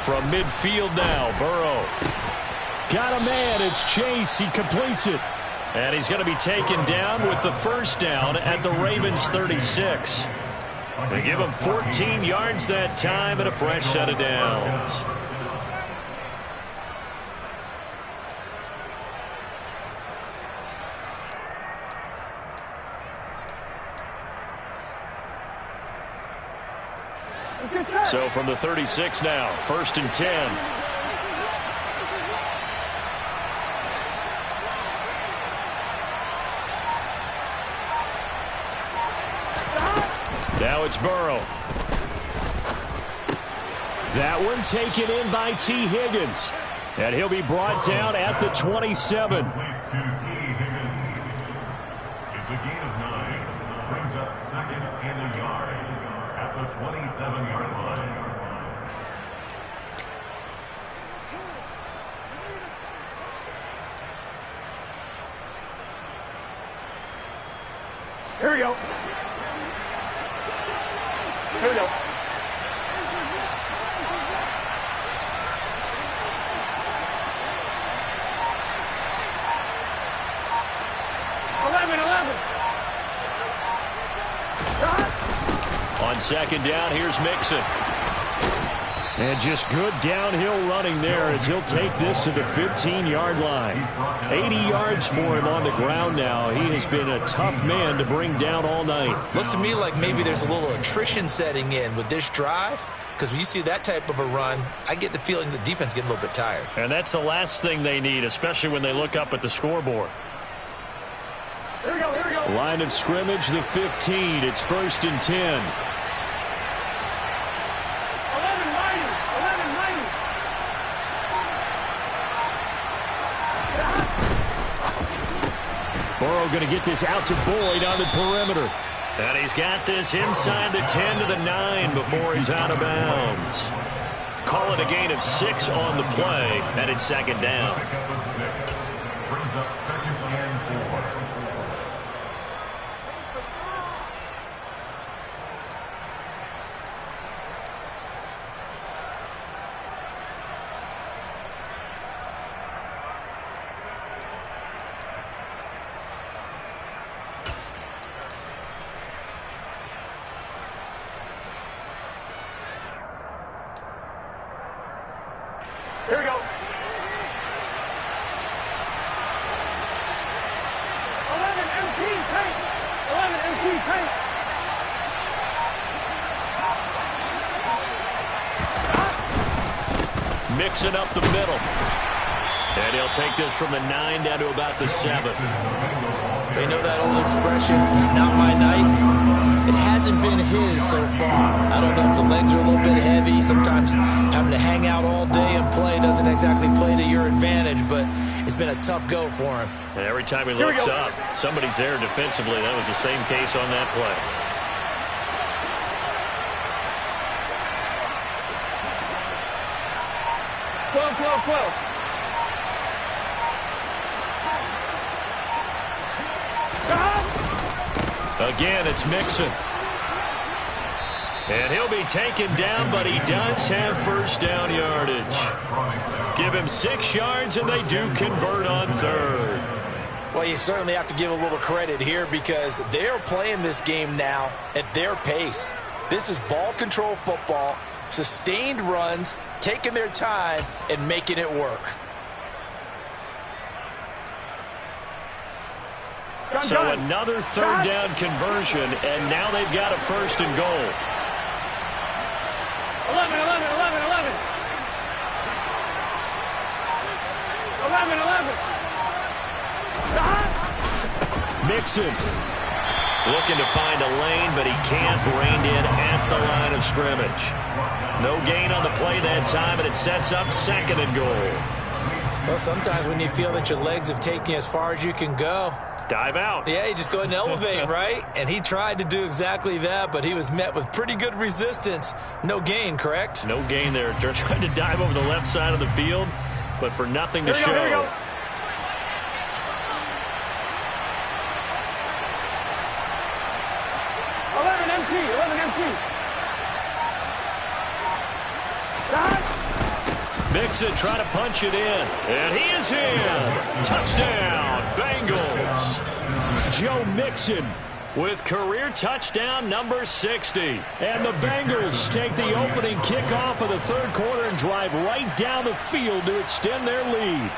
From midfield now, Burrow. Got a man, it's Chase, he completes it. And he's going to be taken down with the 1st down at the Ravens 36. They give him 14 yards that time and a fresh set of downs. So from the 36 now, 1st and 10. Now it's Burrow. That one taken in by T. Higgins. And he'll be brought down at the 27. It's a gain of 9. Brings up 2nd and a yard at the 27-yard line. Here we go. Here we go. On 2nd down, here's Mixon. And just good downhill running there as he'll take this to the 15-yard line. 80 yards for him on the ground now. He has been a tough man to bring down all night. Looks to me like maybe there's a little attrition setting in with this drive, because when you see that type of a run, I get the feeling the defense getting a little bit tired. And that's the last thing they need, especially when they look up at the scoreboard. Here we go, here we go. Line of scrimmage, the 15. It's 1st and 10. 11-90. Burrow going to get this out to Boyd on the perimeter. And he's got this inside the 10 to the 9 before he's out of bounds. Call it a gain of 6 on the play, and it's 2nd down. Brings up 2nd and 4. Here we go. 11 MT paint. 11 MT paint. Mixing up the middle. And he'll take this from the 9 down to about the 7. You know that old expression, it's not my night? It hasn't been his so far. I don't know if the legs are a little bit heavy. Sometimes having to hang out all day and play doesn't exactly play to your advantage, but it's been a tough go for him. And every time he looks up, somebody's there defensively. That was the same case on that play. Close. Again, it's Mixon. And he'll be taken down, but he does have first down yardage. Give him 6 yards, and they do convert on 3rd. Well, you certainly have to give a little credit here because they're playing this game now at their pace. This is ball control football, sustained runs, taking their time, and making it work. So another 3rd down conversion, and now they've got a 1st and goal. 11. Mixon looking to find a lane, but he can't. Reined in at the line of scrimmage. No gain on the play that time, and it sets up 2nd and goal. Well, sometimes when you feel that your legs have taken you as far as you can go, dive out. yeah, you just go and elevate, right? And he tried to do exactly that, but he was met with pretty good resistance. No gain, correct? No gain there. They're trying to dive over the left side of the field, but for nothing to show. Here we go. 11 empty. Mixon trying to punch it in, and he is in. Touchdown, Bengals. Joe Mixon with career touchdown number 60. And the Bengals take the opening kickoff of the 3rd quarter and drive right down the field to extend their lead.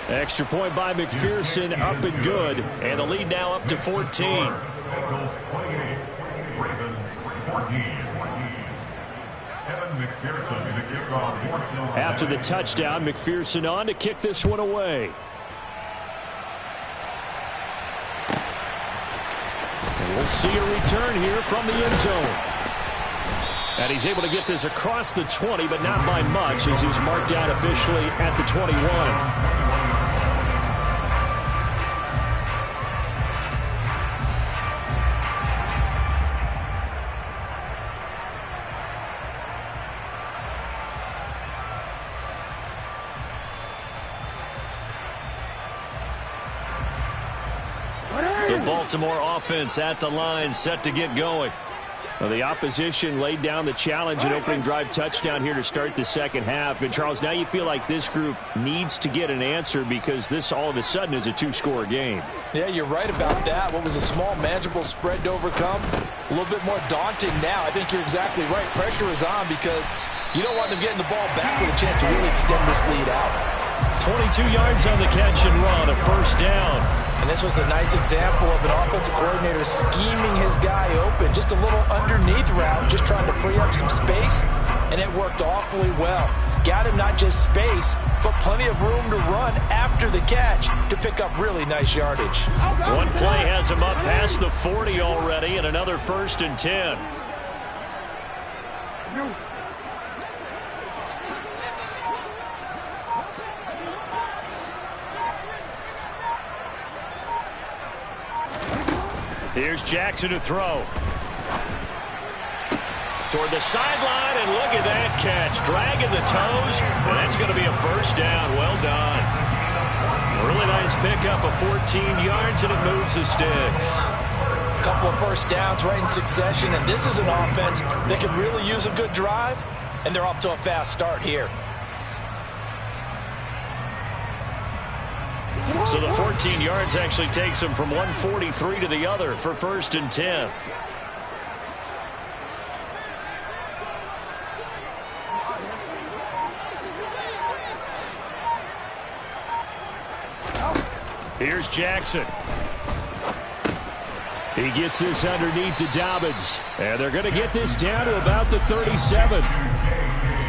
Extra point by McPherson, up and good. And the lead now up to 14. After the touchdown, McPherson on to kick this one away. And we'll see a return here from the end zone. And he's able to get this across the 20, but not by much, as he's marked out officially at the 21. The Baltimore offense at the line, set to get going. Well, the opposition laid down the challenge and opening drive touchdown here to start the 2nd half. And, Charles, now you feel like this group needs to get an answer because this all of a sudden is a 2-score game. Yeah, you're right about that. What was a small, manageable spread to overcome? A little bit more daunting now. I think you're exactly right. Pressure is on because you don't want them getting the ball back with a chance to really extend this lead out. 22 yards on the catch and run, a 1st down. And this was a nice example of an offensive coordinator scheming his guy open. Just a little underneath route, just trying to free up some space, and it worked awfully well. Got him not just space, but plenty of room to run after the catch to pick up really nice yardage. One play has him up past the 40 already, and another 1st and 10. Here's Jackson to throw. Toward the sideline, and look at that catch. Dragging the toes, and that's going to be a 1st down. Well done. Really nice pickup of 14 yards, and it moves the sticks. A couple of 1st downs right in succession, and this is an offense that can really use a good drive, and they're off to a fast start here. So the 14 yards actually takes him from 143 to the other for 1st and 10. Here's Jackson. He gets this underneath to Dobbins. And they're going to get this down to about the 37.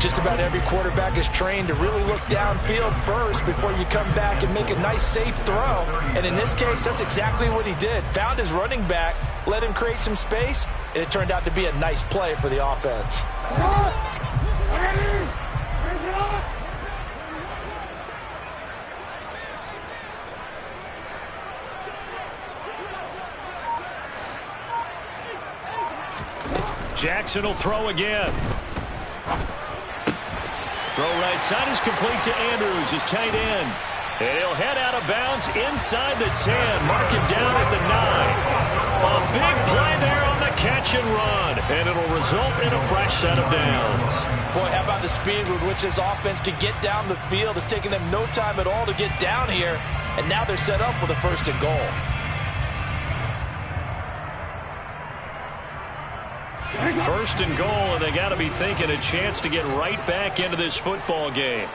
Just about every quarterback is trained to really look downfield first before you come back and make a nice, safe throw. And in this case, that's exactly what he did. Found his running back, let him create some space, and it turned out to be a nice play for the offense. Jackson will throw again. Throw right side is complete to Andrews, his tight end. And he'll head out of bounds inside the 10. Mark him down at the 9. A big play there on the catch and run. And it'll result in a fresh set of downs. Boy, how about the speed with which this offense could get down the field? It's taken them no time at all to get down here. And now they're set up with a 1st and goal. First and goal, and they got to be thinking a chance to get right back into this football game.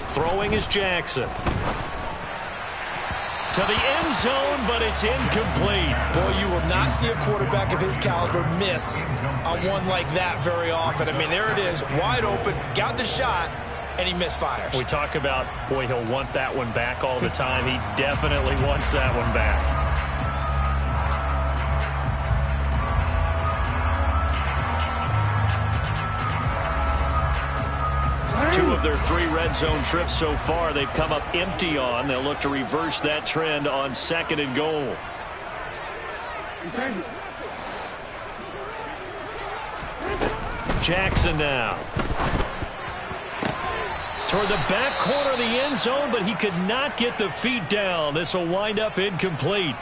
Throwing is Jackson. To the end zone, but it's incomplete. Boy, you will not see a quarterback of his caliber miss on one like that very often. I mean, there it is, wide open, got the shot, and he misfires. We talk about, boy, he'll want that one back all the time. He definitely wants that one back. Two of their 3 red zone trips so far, they've come up empty on. They'll look to reverse that trend on 2nd and goal. Jackson now. Toward the back corner of the end zone, but he could not get the feet down. This will wind up incomplete.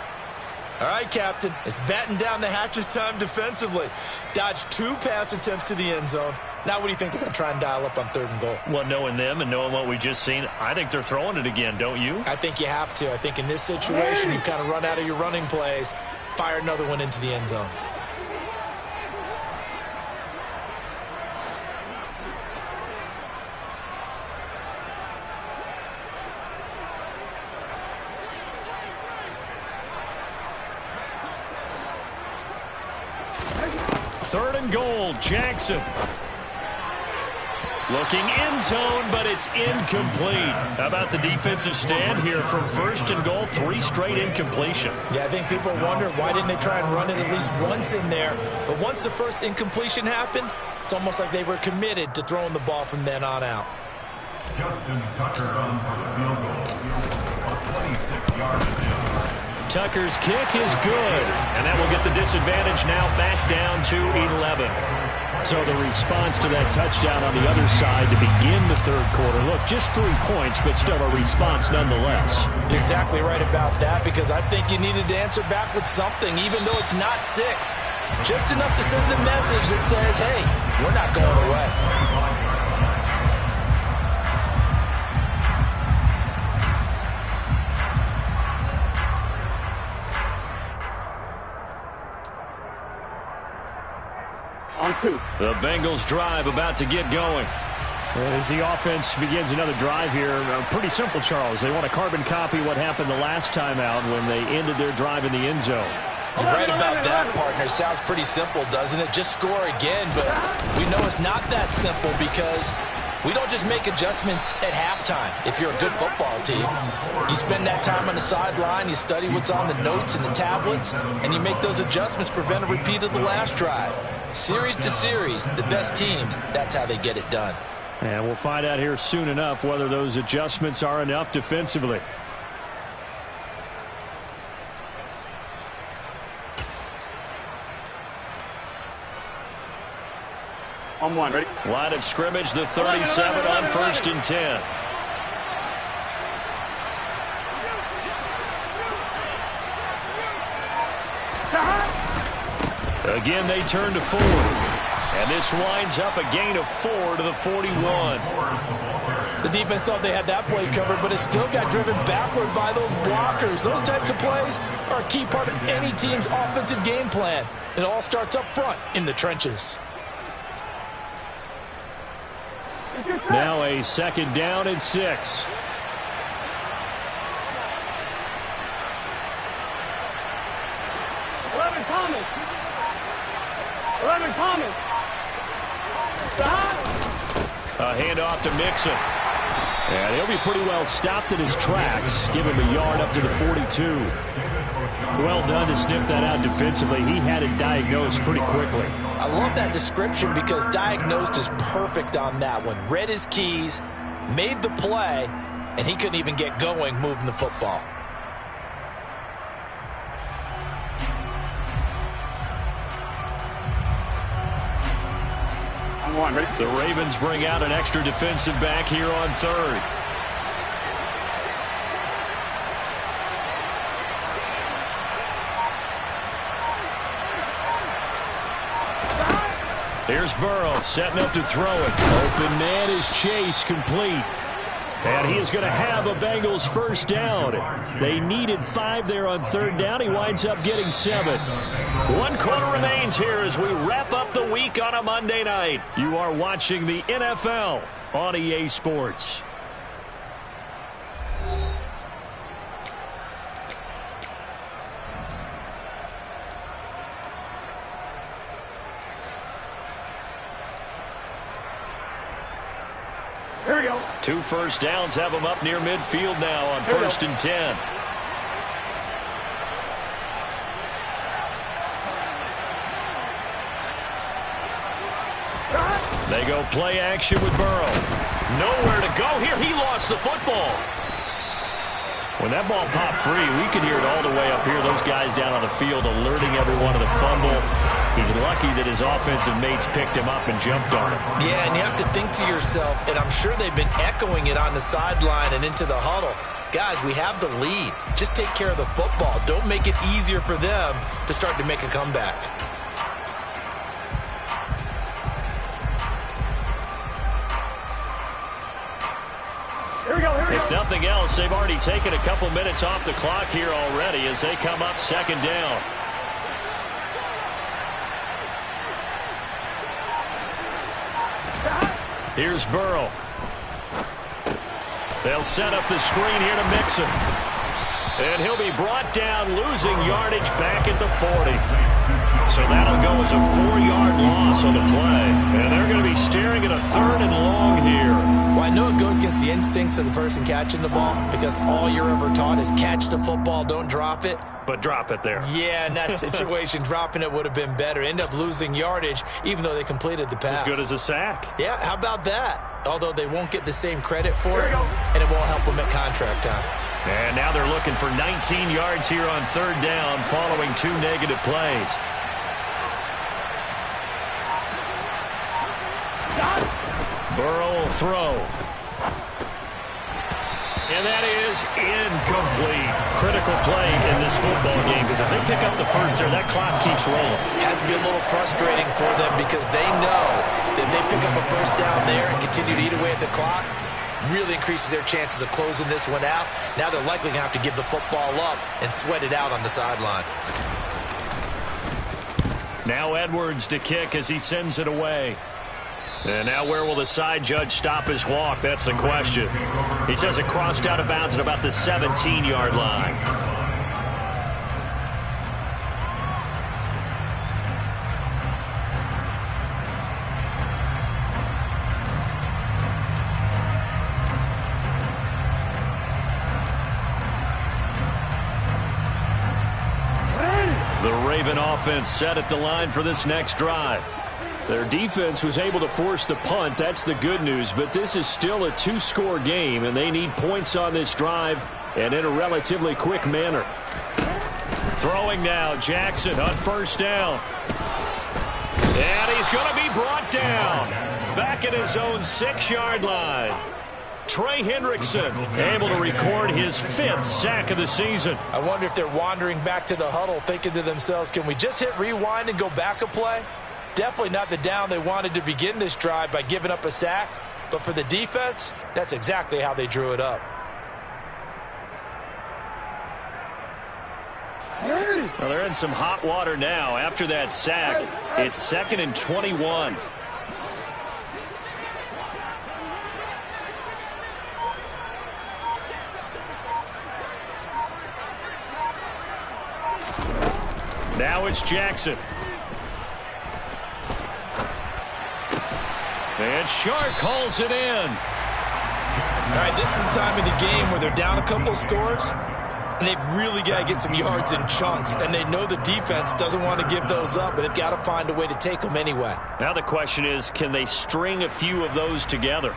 All right, Captain, it's batten down the hatches time defensively. Dodged 2 pass attempts to the end zone. Now what do you think they're going to try and dial up on 3rd and goal? Well, knowing them and knowing what we just seen, I think they're throwing it again, don't you? I think you have to. I think in this situation, you've kind of run out of your running plays. Fire another one into the end zone. Third and goal, Jackson. Looking end zone, but it's incomplete. How about the defensive stand here from 1st and goal? 3 straight incompletion. Yeah, I think people wonder why didn't they try and run it at least once in there. But once the first incompletion happened, it's almost like they were committed to throwing the ball from then on out. Justin Tucker on for the field goal. A 26-yard attempt. Tucker's kick is good, and that will get the disadvantage now back down to 11. So the response to that touchdown on the other side to begin the 3rd quarter. Look, just 3 points, but still a response nonetheless. You're exactly right about that, because I think you needed to answer back with something, even though it's not 6. Just enough to send the message that says, hey, we're not going away. The Bengals drive about to get going. As the offense begins another drive here, pretty simple, Charles. They want to carbon copy what happened the last time out when they ended their drive in the end zone. You're right about that, partner. Sounds pretty simple, doesn't it? Just score again, but we know it's not that simple because we don't just make adjustments at halftime. If you're a good football team, you spend that time on the sideline, you study what's on the notes and the tablets, and you make those adjustments, prevent a repeat of the last drive. Series to series, the best teams, that's how they get it done. And we'll find out here soon enough whether those adjustments are enough defensively. On 1, ready? Line of scrimmage, the 37 on 1st and 10. Again, they turn to Ford. And this winds up a gain of 4 to the 41. The defense thought they had that play covered, but it still got driven backward by those blockers. Those types of plays are a key part of any team's offensive game plan. It all starts up front in the trenches. Now a 2nd down and 6. A handoff to Mixon. And he'll be pretty well stopped in his tracks. Give him a yard up to the 42. Well done to sniff that out defensively. He had it diagnosed pretty quickly. I love that description because diagnosed is perfect on that one. Read his keys, made the play, and he couldn't even get going moving the football. The Ravens bring out an extra defensive back here on 3rd. Here's Burrow setting up to throw it. Open man is Chase, complete. And he is going to have a Bengals 1st down. They needed 5 there on 3rd down. He winds up getting 7. 1 quarter remains here as we wrap up the week on a Monday night. You are watching the NFL on EA Sports. Here we go. 2 first downs have them up near midfield now on 1st and 10. They go play action with Burrow. Nowhere to go here. He lost the football. When that ball popped free, we could hear it all the way up here. Those guys down on the field alerting everyone of the fumble. He's lucky that his offensive mates picked him up and jumped on him. Yeah, and you have to think to yourself, and I'm sure they've been echoing it on the sideline and into the huddle. Guys, we have the lead. Just take care of the football. Don't make it easier for them to start to make a comeback. If nothing else, they've already taken a couple minutes off the clock here already as they come up 2nd down. Here's Burrow. They'll set up the screen here to Mixon. And he'll be brought down, losing yardage back at the 40. So that'll go as a 4-yard loss on the play. And they're going to be staring at a 3rd and long here. Well, I know it goes against the instincts of the person catching the ball because all you're ever taught is catch the football, don't drop it. But drop it there. Yeah, in that situation, dropping it would have been better. End up losing yardage, even though they completed the pass. As good as a sack. Yeah, how about that? Although they won't get the same credit for it, and it won't help them at contract time. And now they're looking for 19 yards here on 3rd down following 2 negative plays. Burrow will throw. And that is incomplete. Critical play in this football game because if they pick up the first there, that clock keeps rolling. Has to be a little frustrating for them because they know that if they pick up a 1st down there and continue to eat away at the clock, really increases their chances of closing this one out. Now they're likely going to have to give the football up and sweat it out on the sideline. Now Edwards to kick as he sends it away. And now where will the side judge stop his walk? That's the question. He says it crossed out of bounds at about the 17-yard line. The Raven offense set at the line for this next drive. Their defense was able to force the punt. That's the good news. But this is still a 2-score game, and they need points on this drive and in a relatively quick manner. Throwing now, Jackson on 1st down. And he's going to be brought down. Back at his own 6-yard line. Trey Hendrickson able to record his 5th sack of the season. I wonder if they're wandering back to the huddle thinking to themselves, can we just hit rewind and go back a play? Definitely not the down they wanted to begin this drive by giving up a sack. But for the defense, that's exactly how they drew it up. Well, they're in some hot water now. After that sack, it's 2nd and 21. Now it's Jackson. And Shark calls it in. All right, this is the time of the game where they're down a couple of scores, and they've really got to get some yards in chunks, and they know the defense doesn't want to give those up, but they've got to find a way to take them anyway. Now the question is, can they string a few of those together?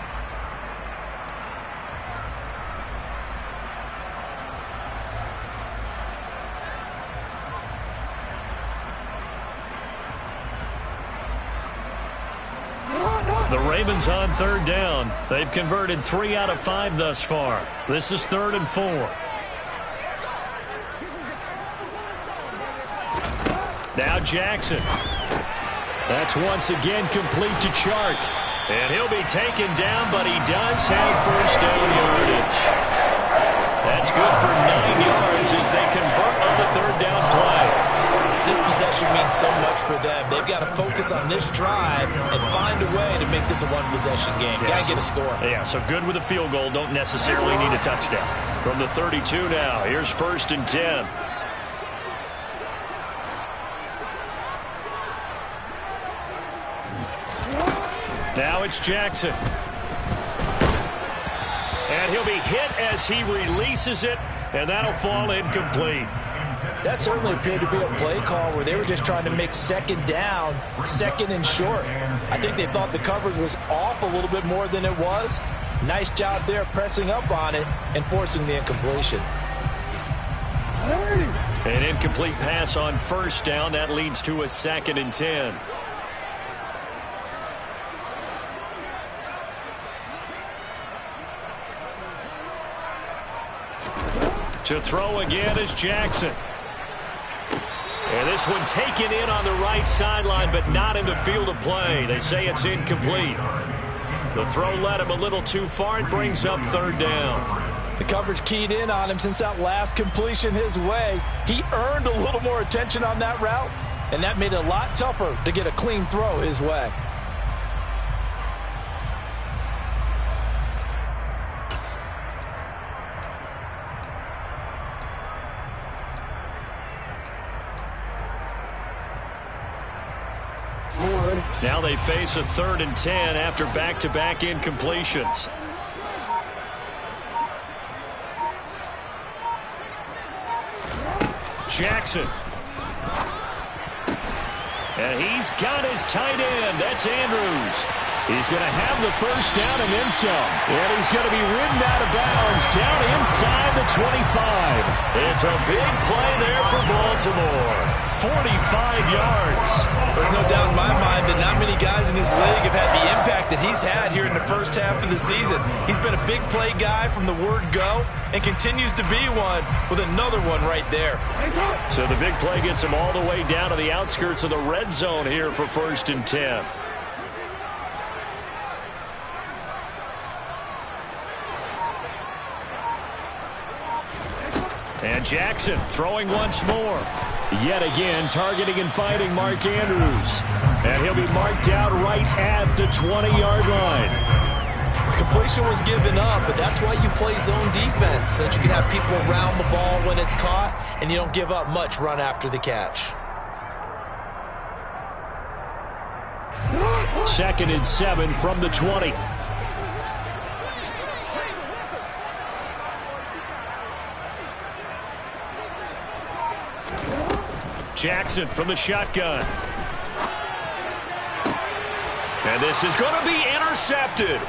The Ravens on 3rd down. They've converted 3 out of 5 thus far. This is 3rd and 4. Now Jackson. That's once again complete to Chark. And he'll be taken down, but he does have first down yardage. That's good for 9 yards as they convert on the 3rd down play. This possession means so much for them. They've got to focus on this drive and find a way to make this a one-possession game. Yes. Got to get a score. Yeah, so good with a field goal. Don't necessarily need a touchdown. From the 32 now, here's 1st and 10. Now it's Jackson. And he'll be hit as he releases it, and that'll fall incomplete. That certainly appeared to be a play call where they were just trying to make 2nd down, 2nd and short. I think they thought the coverage was off a little bit more than it was. Nice job there pressing up on it and forcing the incompletion. An incomplete pass on 1st down. That leads to a 2nd and 10. To throw again is Jackson. And this one taken in on the right sideline, but not in the field of play. They say it's incomplete. The throw led him a little too far and brings up 3rd down. The coverage keyed in on him since that last completion his way. He earned a little more attention on that route, and that made it a lot tougher to get a clean throw his way. Now they face a 3rd and 10 after back-to-back incompletions. Jackson. And he's got his tight end. That's Andrews. He's going to have the first down and then some. And he's going to be ridden out of bounds down inside the 25. It's a big play there for Baltimore. 45 yards. There's no doubt in my mind that not many guys in this league have had the impact that he's had here in the first half of the season. He's been a big play guy from the word go and continues to be one with another one right there. So the big play gets him all the way down to the outskirts of the red zone here for 1st and 10. And Jackson throwing once more. Yet again, targeting and fighting Mark Andrews. And he'll be marked out right at the 20-yard line. Completion was given up, but that's why you play zone defense, so that you can have people around the ball when it's caught, and you don't give up much run after the catch. 2nd and 7 from the 20. Jackson from the shotgun. And this is going to be intercepted.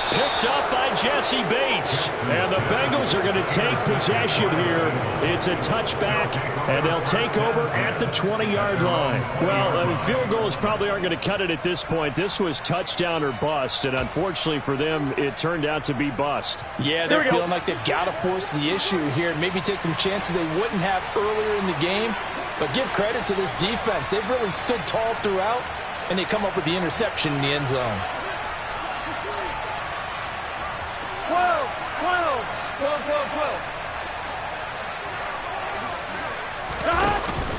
Picked up by Jesse Bates. And the Bengals are going to take possession here. It's a touchback, and they'll take over at the 20-yard line. Well, field goals probably aren't going to cut it at this point. This was touchdown or bust, and unfortunately for them, it turned out to be bust. Yeah, they're feeling like they've got to force the issue here and maybe take some chances they wouldn't have earlier in the game. But give credit to this defense. They've really stood tall throughout, and they come up with the interception in the end zone. 12, 12, 12, 12,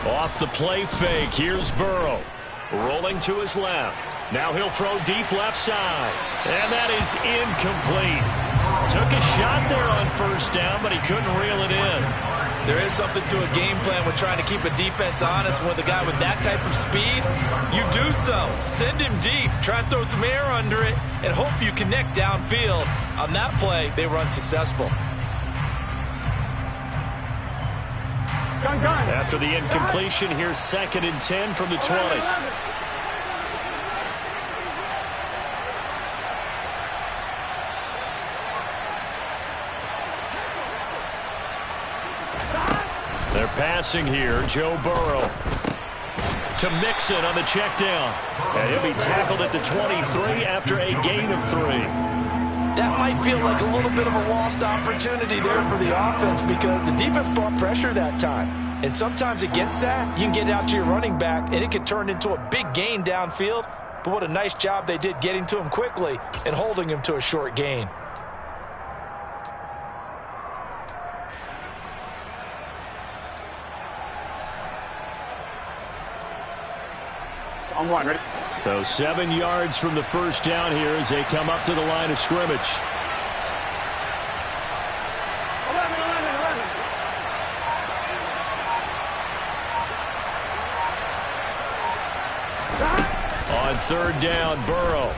12. Off the play fake, here's Burrow. Rolling to his left. Now he'll throw deep left side. And that is incomplete. Took a shot there on 1st down, but he couldn't reel it in. There is something to a game plan with trying to keep a defense honest. With a guy with that type of speed, you do so. Send him deep. Try and throw some air under it and hope you connect downfield. On that play, they were unsuccessful. After the incompletion, here's 2nd and 10 from the 20. They're passing here. Joe Burrow to Mixon on the check down. And he'll be tackled at the 23 after a gain of 3. That might feel like a little bit of a lost opportunity there for the offense because the defense brought pressure that time. And sometimes against that, you can get out to your running back, and it can turn into a big gain downfield. But what a nice job they did getting to him quickly and holding him to a short gain. On one, ready? So 7 yards from the first down here as they come up to the line of scrimmage. 11. On 3rd down, Burrow.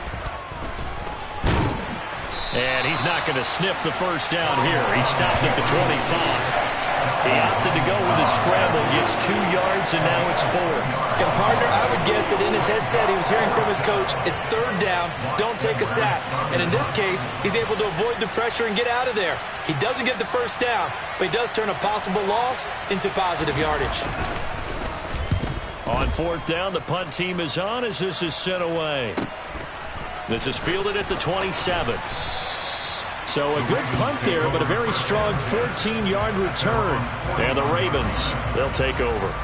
And he's not going to sniff the first down here. He stopped at the 25. He opted to go with his scramble, gets 2 yards, and now it's 4th. And partner, I would guess that in his headset he was hearing from his coach, it's 3rd down, don't take a sack. And in this case, he's able to avoid the pressure and get out of there. He doesn't get the first down, but he does turn a possible loss into positive yardage. On 4th down, the punt team is on as this is sent away. This is fielded at the 27. So a good punt there, but a very strong 14-yard return. And the Ravens, they'll take over.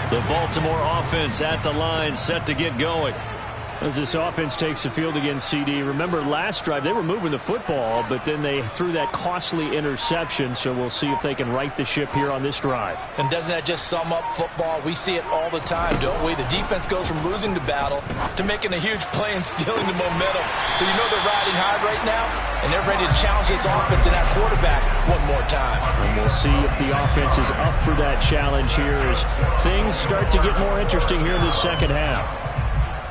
The Baltimore offense at the line, set to get going. As this offense takes the field against CD, remember last drive they were moving the football, but then they threw that costly interception, so we'll see if they can right the ship here on this drive. And doesn't that just sum up football? We see it all the time, don't we? The defense goes from losing the battle to making a huge play and stealing the momentum. So you know they're riding high right now, and they're ready to challenge this offense and that quarterback one more time. And we'll see if the offense is up for that challenge here as things start to get more interesting here in the second half.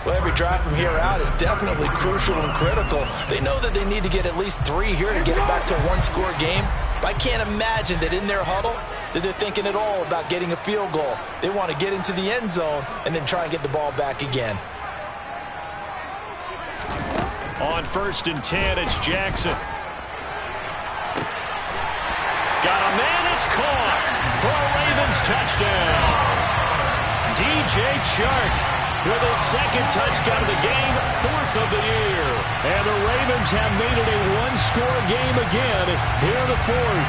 Well, every drive from here out is definitely crucial and critical. They know that they need to get at least 3 here to get it back to a one-score game. But I can't imagine that in their huddle that they're thinking at all about getting a field goal. They want to get into the end zone and then try and get the ball back again. On 1st and 10, it's Jackson. Got a man, it's caught for a Ravens touchdown. DJ Chark with his 2nd touchdown of the game, 4th of the year. And the Ravens have made it a one-score game again here in the 4th.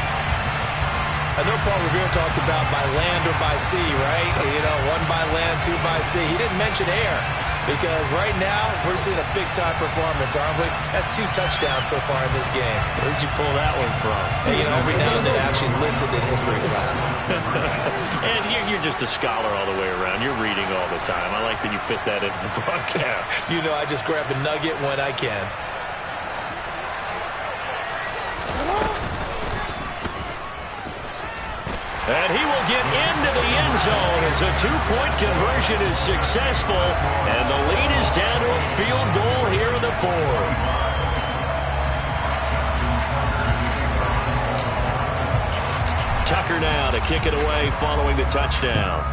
I know Paul Revere talked about by land or by sea, right? You know, 1 by land, 2 by sea. He didn't mention air because right now we're seeing a big-time performance, aren't we? That's 2 touchdowns so far in this game. Where'd you pull that one from? Hey, you know, every now and then I actually listened in history class. And you're just a scholar all the way around. You're reading all the time. I like that you fit that into the broadcast. You know, I just grab a nugget when I can. And he will get into the end zone as a 2-point conversion is successful. And the lead is down to a field goal here in the 4th. Tucker now to kick it away following the touchdown.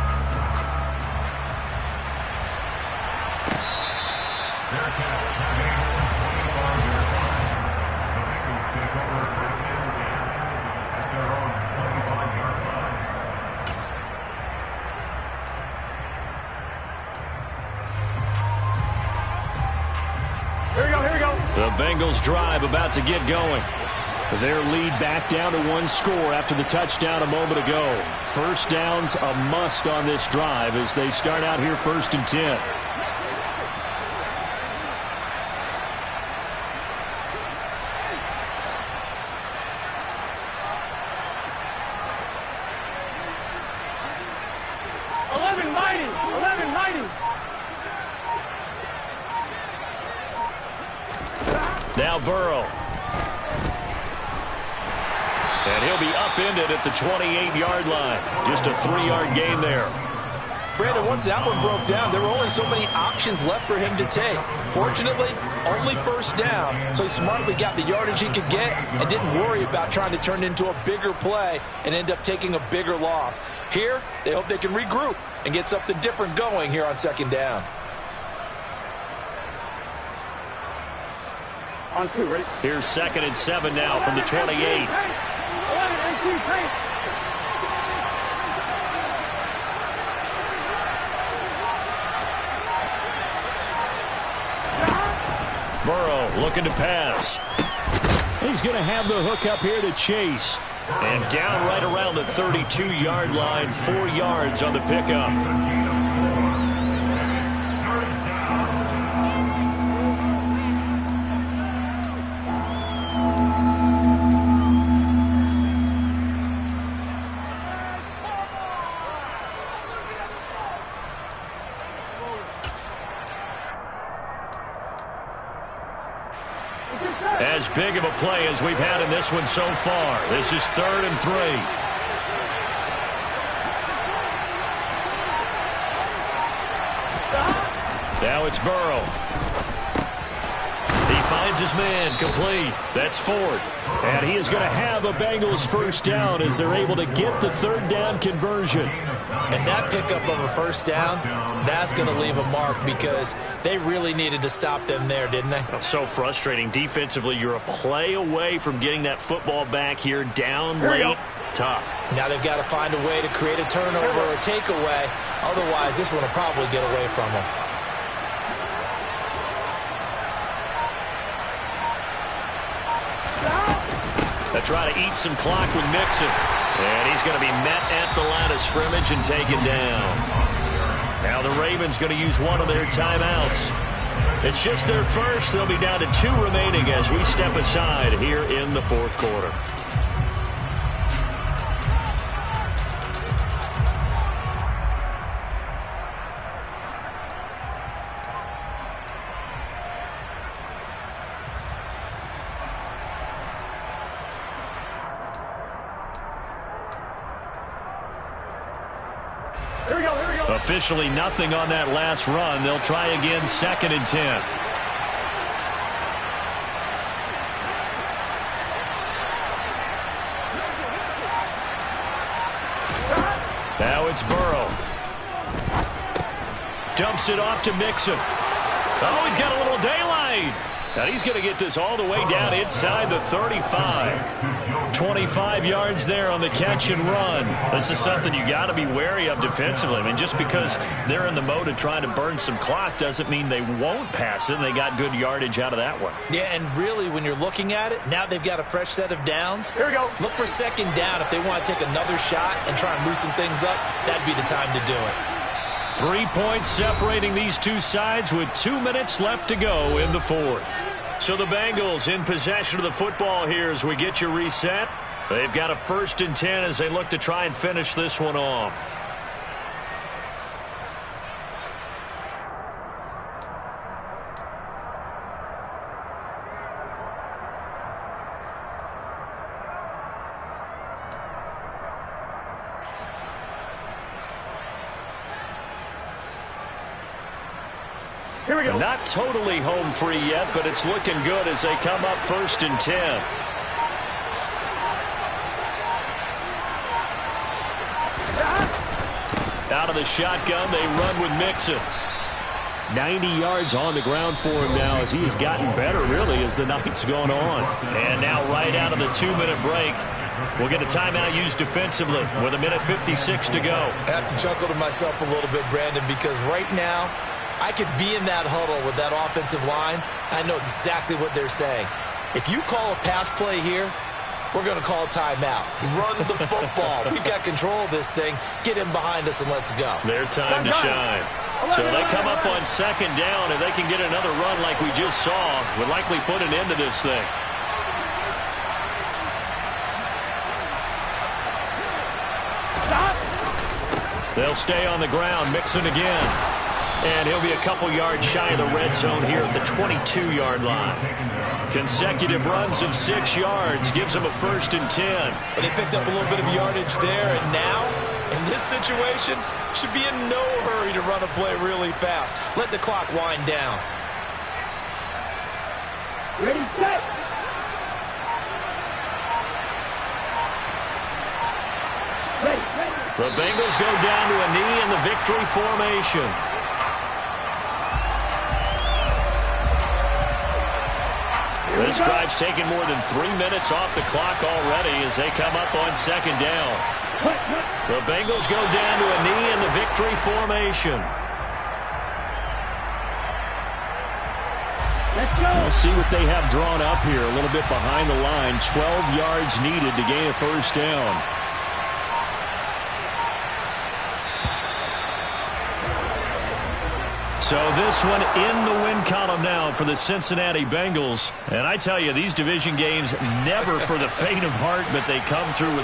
The Bengals drive about to get going. Their lead back down to 1 score after the touchdown a moment ago. First down's a must on this drive as they start out here 1st and 10. Now Burrow. And he'll be upended at the 28-yard line. Just a 3-yard gain there. Brandon, once that one broke down, there were only so many options left for him to take. Fortunately, only first down, so he smartly got the yardage he could get and didn't worry about trying to turn it into a bigger play and end up taking a bigger loss. Here, they hope they can regroup and get something different going here on second down. On 2, ready? Here's 2nd and 7 now from the 28. Burrow looking to pass. He's going to have the hook up here to Chase. And down right around the 32-yard line, 4 yards on the pickup. As big of a play as we've had in this one so far. This is 3rd and 3. Now it's Burrow. He finds his man, complete. That's Ford. And he is going to have a Bengals first down as they're able to get the 3rd down conversion. And that pickup of a first down, that's going to leave a mark because they really needed to stop them there, didn't they? So frustrating. Defensively, you're a play away from getting that football back here down late. Tough. Now they've got to find a way to create a turnover or a takeaway. Otherwise, this one will probably get away from them. They try to eat some clock with Mixon. And he's going to be met at the line of scrimmage and taken down. Now the Ravens going to use one of their timeouts. It's just their first. They'll be down to 2 remaining as we step aside here in the 4th quarter. Here we go. Officially nothing on that last run. They'll try again 2nd and 10. Now it's Burrow. Dumps it off to Mixon. Oh, he's got a little daylight. Now he's going to get this all the way down inside the 35. 25 yards there on the catch and run. This is something you got to be wary of defensively. I mean, just because they're in the mode of trying to burn some clock doesn't mean they won't pass it, and they got good yardage out of that one. Yeah, and really, when you're looking at it, now they've got a fresh set of downs. Here we go. Look for 2nd down if they want to take another shot and try and loosen things up. That'd be the time to do it. 3 points separating these two sides with 2 minutes left to go in the 4th. So the Bengals in possession of the football here as we get you reset. They've got a 1st and 10 as they look to try and finish this one off. Here we go. Not totally home free yet, but it's looking good as they come up 1st and 10. Out of the shotgun, they run with Mixon. 90 yards on the ground for him now as he has gotten better, really, as the night's gone on. And now right out of the 2-minute break, we'll get a timeout used defensively with 1:56 to go. I have to chuckle to myself a little bit, Brandon, because right now I could be in that huddle with that offensive line. I know exactly what they're saying. If you call a pass play here, we're going to call a timeout. Run the football. We've got control of this thing. Get in behind us and let's go. Their time to shine. So they come up on 2nd down. If they can get another run like we just saw, would likely put an end to this thing. They'll stay on the ground. Mixon again. And he'll be a couple yards shy of the red zone here at the 22-yard line. Consecutive runs of 6 yards gives him a 1st and 10. But they picked up a little bit of yardage there, and now, in this situation, should be in no hurry to run a play really fast. Let the clock wind down. Ready, set. The Bengals go down to a knee in the victory formation. This drive's taken more than 3 minutes off the clock already as they come up on 2nd down. The Bengals go down to a knee in the victory formation. We'll see what they have drawn up here a little bit behind the line. 12 yards needed to gain a 1st down. So this one in the win column now for the Cincinnati Bengals. And I tell you, these division games never for the faint of heart, but they come through with